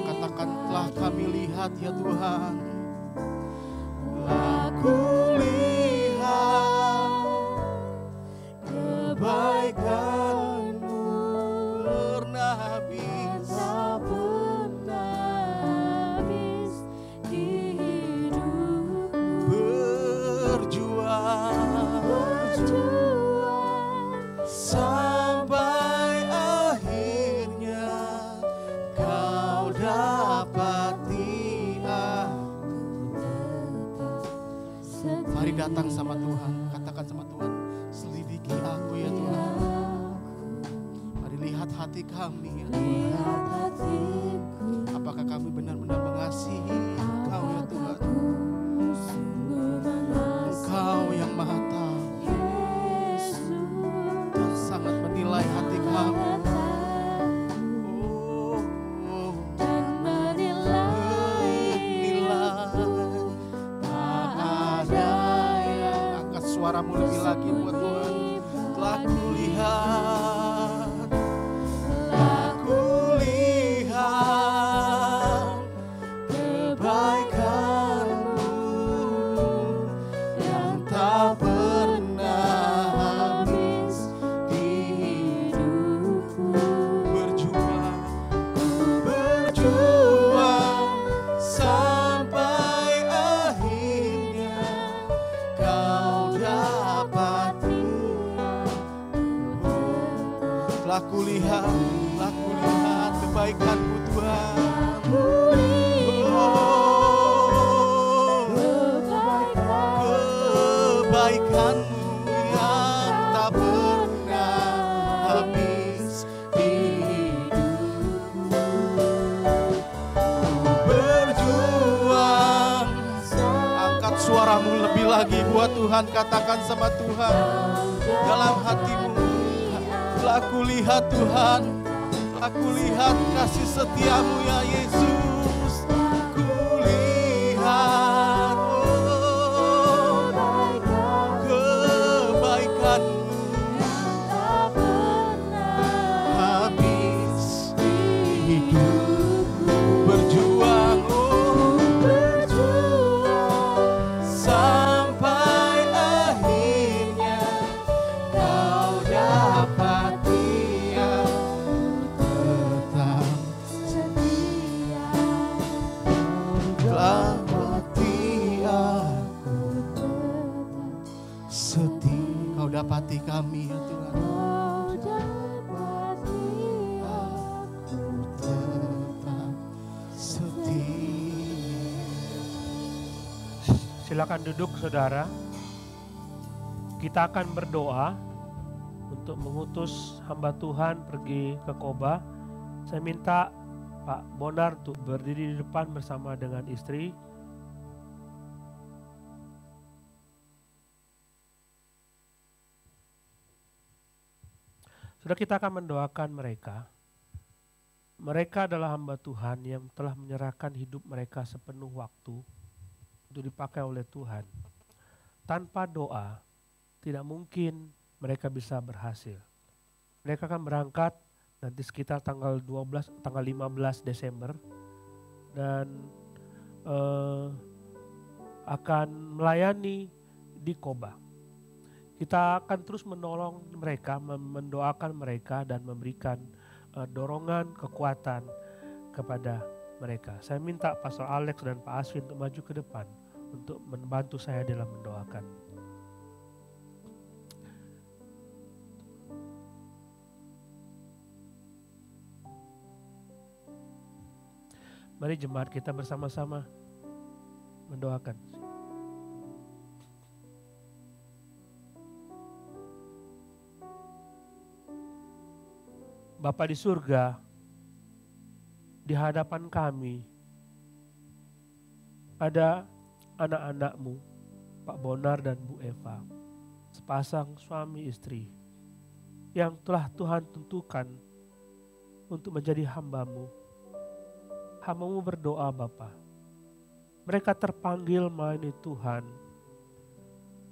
Katakan telah kami lihat ya Tuhan. Aku lihat kebaikan-Mu pernah habis. tak pernah habis di hidupku. Berjuang sampai akhirnya Kau dapati aku. Mari datang sama Tuhan, katakan sama Tuhan, selidiki aku ya Tuhan. Mari lihat hati kami ya Tuhan. Lihat hatiku, Apakah kami benar-benar mengasihi Engkau ya Tuhan? sungguh mengasihi Engkau yang Maha Tahu Yesus, dan sangat menilai hati kami. Oh, dan menilai nilai tak ada yang. Angkat suaramu lebih lagi buat Tuhan. Telah kulihat, kebaikan-Mu yang tak pernah habis di hidupku. Berjuang sampai akhirnya Kau dapati. Telah kulihat kebaikan-Mu Tuhan. Kebaikan-Mu yang tak pernah habis di hidupku. Berjuang. Angkat suaramu lebih lagi buat Tuhan. Katakan sama Tuhan dalam hatimu. Telah kulihat Tuhan, telah kulihat kasih setia-Mu ya Yesus. Kulihat kebaikan-Mu habis di hidupku. Berjuang sampai akhirnya Kau dapati aku tetap setia, dapati aku tetap setia. Kau dapati kami ya Tuhan. Kau dapati aku. Tetap setia. Silakan duduk saudara. Kita akan berdoa untuk mengutus hamba Tuhan pergi ke Koba. Saya minta Pak Bonar untuk berdiri di depan bersama dengan istri. Sudah kita akan mendoakan mereka. Mereka adalah hamba Tuhan yang telah menyerahkan hidup mereka sepenuh waktu untuk dipakai oleh Tuhan. Tanpa doa, tidak mungkin mereka bisa berhasil. Mereka akan berangkat nanti sekitar tanggal 15 Desember dan akan melayani di Koba. Kita akan terus menolong mereka, mendoakan mereka dan memberikan dorongan, kekuatan kepada mereka. Saya minta Pastor Alex dan Pak Aswin untuk maju ke depan untuk membantu saya dalam mendoakan. Mari jemaat kita bersama-sama mendoakan. Bapa di surga, di hadapan kami ada anak-anak-Mu, Pak Bonar dan Bu Eva, sepasang suami istri yang telah Tuhan tentukan untuk menjadi hamba-Mu. Hamba-Mu berdoa Bapa, mereka terpanggil melayani Tuhan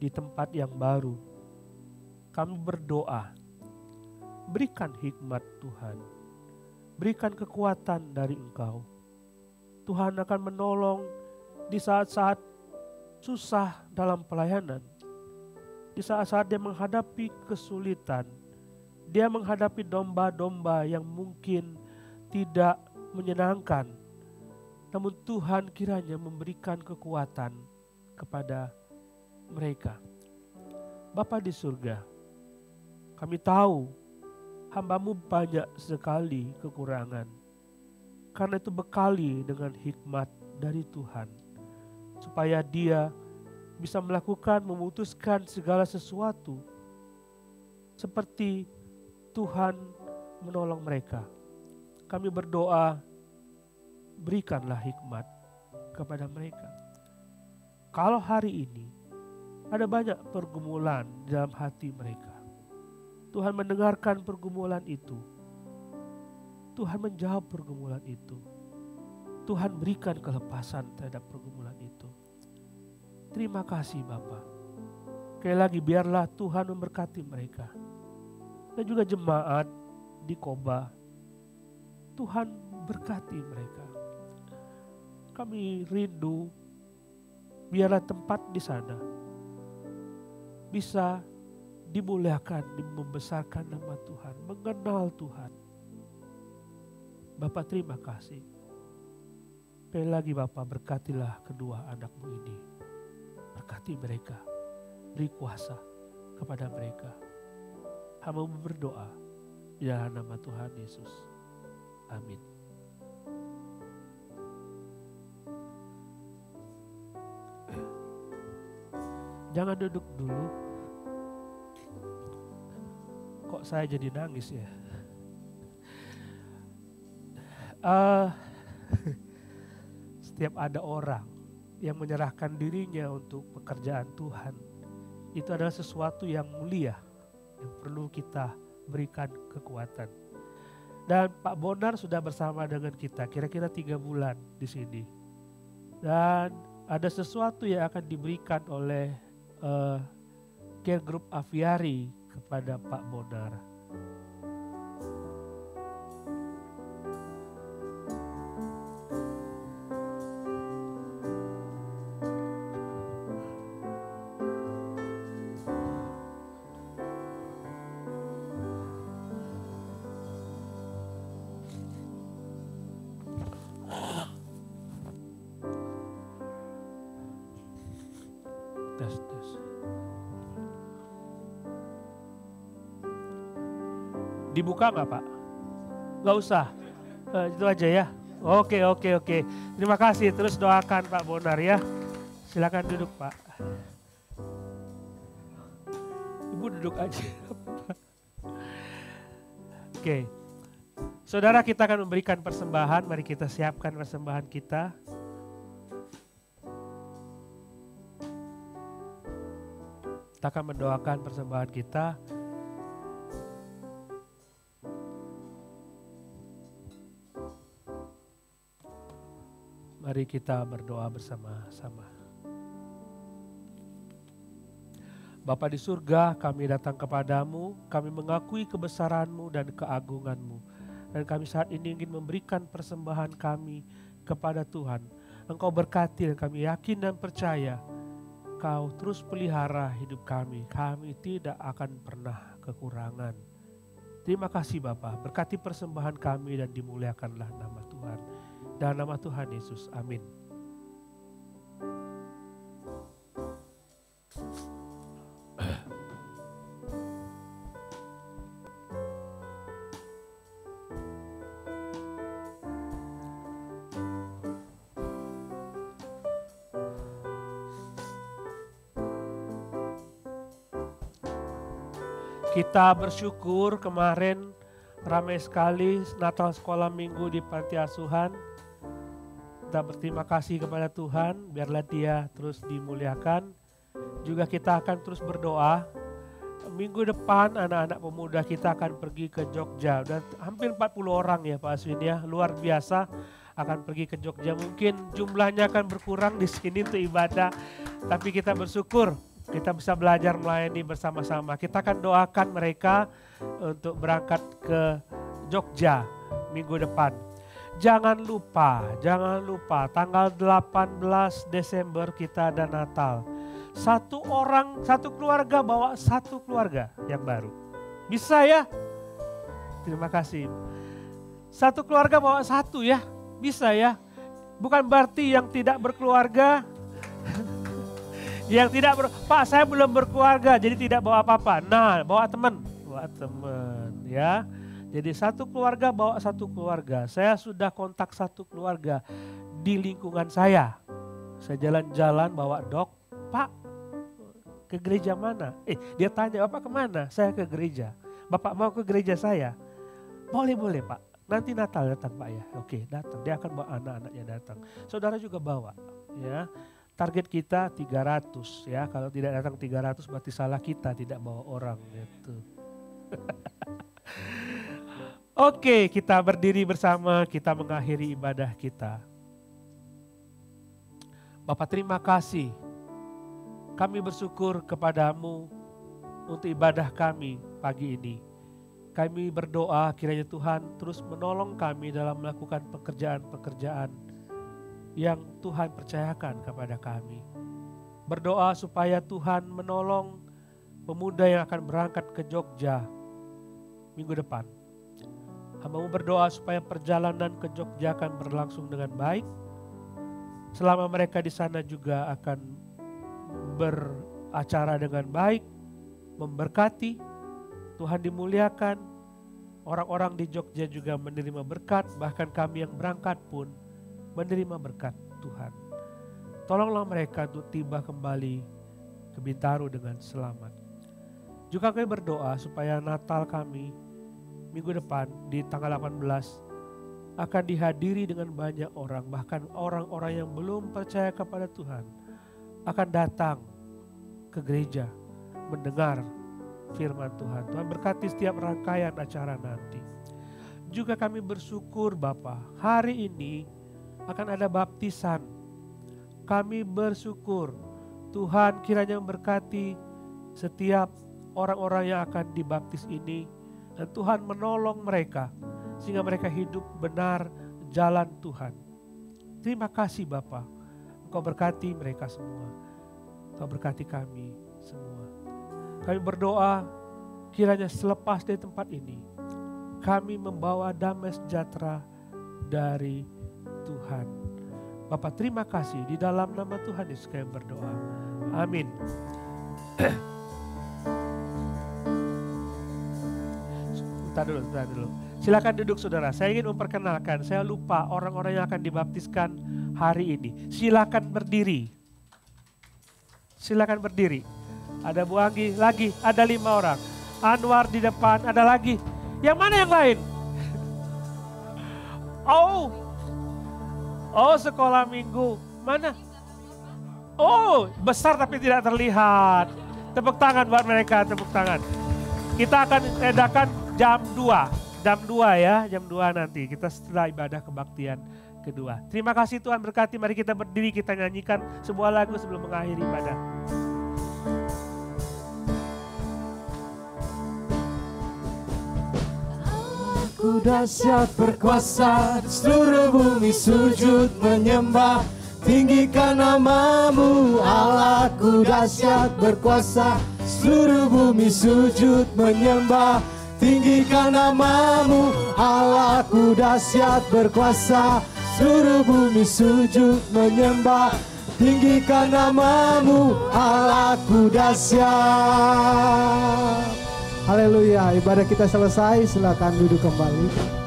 di tempat yang baru. Kami berdoa, berikan hikmat Tuhan, berikan kekuatan dari Engkau. Tuhan akan menolong di saat-saat susah dalam pelayanan, di saat-saat dia menghadapi kesulitan, dia menghadapi domba-domba yang mungkin tidak menyenangkan. Namun Tuhan kiranya memberikan kekuatan kepada mereka. Bapa di surga, kami tahu hamba-Mu banyak sekali kekurangan. Karena itu bekali dengan hikmat dari Tuhan. Supaya dia bisa melakukan, memutuskan segala sesuatu. Seperti Tuhan menolong mereka. Kami berdoa, berikanlah hikmat kepada mereka. Kalau hari ini ada banyak pergumulan dalam hati mereka, Tuhan mendengarkan pergumulan itu. Tuhan menjawab pergumulan itu. Tuhan berikan kelepasan terhadap pergumulan itu. Terima kasih Bapa. Sekali lagi biarlah Tuhan memberkati mereka. Dan juga jemaat di Koba. Tuhan berkati mereka. Kami rindu biarlah tempat di sana bisa dimuliakan, membesarkan nama Tuhan, mengenal Tuhan. Bapak terima kasih. Sekali lagi Bapak berkatilah kedua anak-Mu ini. Berkati mereka, beri kuasa kepada mereka. Hamba-Mu berdoa di dalam nama Tuhan Yesus. Amin. Jangan duduk dulu. Kok saya jadi nangis ya? Setiap ada orang yang menyerahkan dirinya untuk pekerjaan Tuhan, itu adalah sesuatu yang mulia, yang perlu kita berikan kekuatan. Dan Pak Bonar sudah bersama dengan kita, kira-kira 3 bulan di sini. Dan ada sesuatu yang akan diberikan oleh Care Group Aviari kepada Pak Bonar. Tes. Dibuka nggak Pak? Nggak usah, itu aja ya. Oke. Terima kasih, terus doakan Pak Bonar ya. Silakan duduk Pak. Ibu duduk aja. Oke. Saudara, kita akan memberikan persembahan, mari kita siapkan persembahan kita. Kita akan mendoakan persembahan kita. Mari kita berdoa bersama-sama. Bapa di surga, kami datang kepadamu, kami mengakui kebesaran-Mu dan keagungan-Mu. Dan kami saat ini ingin memberikan persembahan kami kepada Tuhan. Engkau berkati dan kami yakin dan percaya Kau terus pelihara hidup kami. Kami tidak akan pernah kekurangan. Terima kasih Bapa, berkati persembahan kami dan dimuliakanlah nama Tuhan. Dalam nama Tuhan Yesus, amin. Kita bersyukur kemarin Ramai sekali Natal sekolah minggu di panti asuhan. Kita berterima kasih kepada Tuhan, biarlah Dia terus dimuliakan. Juga kita akan terus berdoa. Minggu depan anak-anak pemuda kita akan pergi ke Jogja. Udah hampir 40 orang ya Pak Aswin ya, luar biasa akan pergi ke Jogja. Mungkin jumlahnya akan berkurang di sini untuk ibadah, tapi kita bersyukur kita bisa belajar melayani bersama-sama. Kita akan doakan mereka untuk berangkat ke Jogja minggu depan. Jangan lupa tanggal 18 Desember kita ada Natal. Satu keluarga bawa satu keluarga yang baru. Bisa ya? Terima kasih. Satu keluarga bawa satu ya? Bisa ya? Bukan berarti yang tidak berkeluarga, Pak saya belum berkeluarga jadi tidak bawa apa-apa. Nah, bawa teman ya. Jadi satu keluarga bawa satu keluarga. Saya sudah kontak satu keluarga di lingkungan saya. Saya jalan-jalan bawa Pak ke gereja mana? Dia tanya, Bapak kemana? Saya ke gereja. Bapak mau ke gereja saya? Boleh Pak. Nanti Natal datang Pak ya. Oke datang. Dia akan bawa anak-anaknya datang. Saudara juga bawa ya. Target kita 300 ya. Kalau tidak datang 300 berarti salah kita tidak bawa orang gitu. Oke, kita berdiri bersama, kita mengakhiri ibadah kita. Bapak terima kasih. Kami bersyukur kepadamu untuk ibadah kami pagi ini. Kami berdoa kiranya Tuhan terus menolong kami dalam melakukan pekerjaan-pekerjaan yang Tuhan percayakan kepada kami. Berdoa supaya Tuhan menolong pemuda yang akan berangkat ke Jogja minggu depan. Hamba-Mu berdoa supaya perjalanan ke Jogja akan berlangsung dengan baik. Selama mereka di sana juga akan beracara dengan baik, memberkati, Tuhan dimuliakan, orang-orang di Jogja juga menerima berkat, bahkan kami yang berangkat pun menerima berkat Tuhan. Tolonglah mereka untuk tiba kembali ke Bintaro dengan selamat. Juga kami berdoa supaya Natal kami minggu depan di tanggal 18 akan dihadiri dengan banyak orang, bahkan orang-orang yang belum percaya kepada Tuhan akan datang ke gereja mendengar firman Tuhan. Tuhan berkati setiap rangkaian acara nanti. Juga kami bersyukur Bapa, hari ini akan ada baptisan. Kami bersyukur Tuhan kiranya memberkati setiap orang-orang yang akan dibaptis ini. Dan Tuhan menolong mereka sehingga mereka hidup benar jalan Tuhan. Terima kasih Bapa. Engkau berkati mereka semua. Engkau berkati kami semua. Kami berdoa kiranya selepas dari tempat ini kami membawa damai sejahtera dari Tuhan. Bapak terima kasih di dalam nama Tuhan Yesus kami berdoa. Amin. Bentar dulu. Silakan duduk saudara. Saya ingin memperkenalkan, saya lupa orang-orang yang akan dibaptiskan hari ini. Silakan berdiri. Silakan berdiri. Ada Bu Anggi lagi, ada 5 orang. Anwar di depan, ada lagi. Yang mana yang lain? Oh sekolah minggu. Mana? Oh besar tapi tidak terlihat. Tepuk tangan buat mereka, tepuk tangan. Kita akan edakan jam 2. Jam 2 ya, jam 2 nanti. Kita setelah ibadah kebaktian kedua. Terima kasih Tuhan berkati. Mari kita berdiri, kita nyanyikan sebuah lagu sebelum mengakhiri ibadah. Ku dahsyat berkuasa, seluruh bumi sujud menyembah. Tinggikan namamu, Allahku dahsyat berkuasa, seluruh bumi sujud menyembah. Tinggikan namamu, Allahku dahsyat berkuasa, seluruh bumi sujud menyembah. Tinggikan namamu, Allahku dahsyat. Haleluya, ibadah kita selesai, silakan duduk kembali.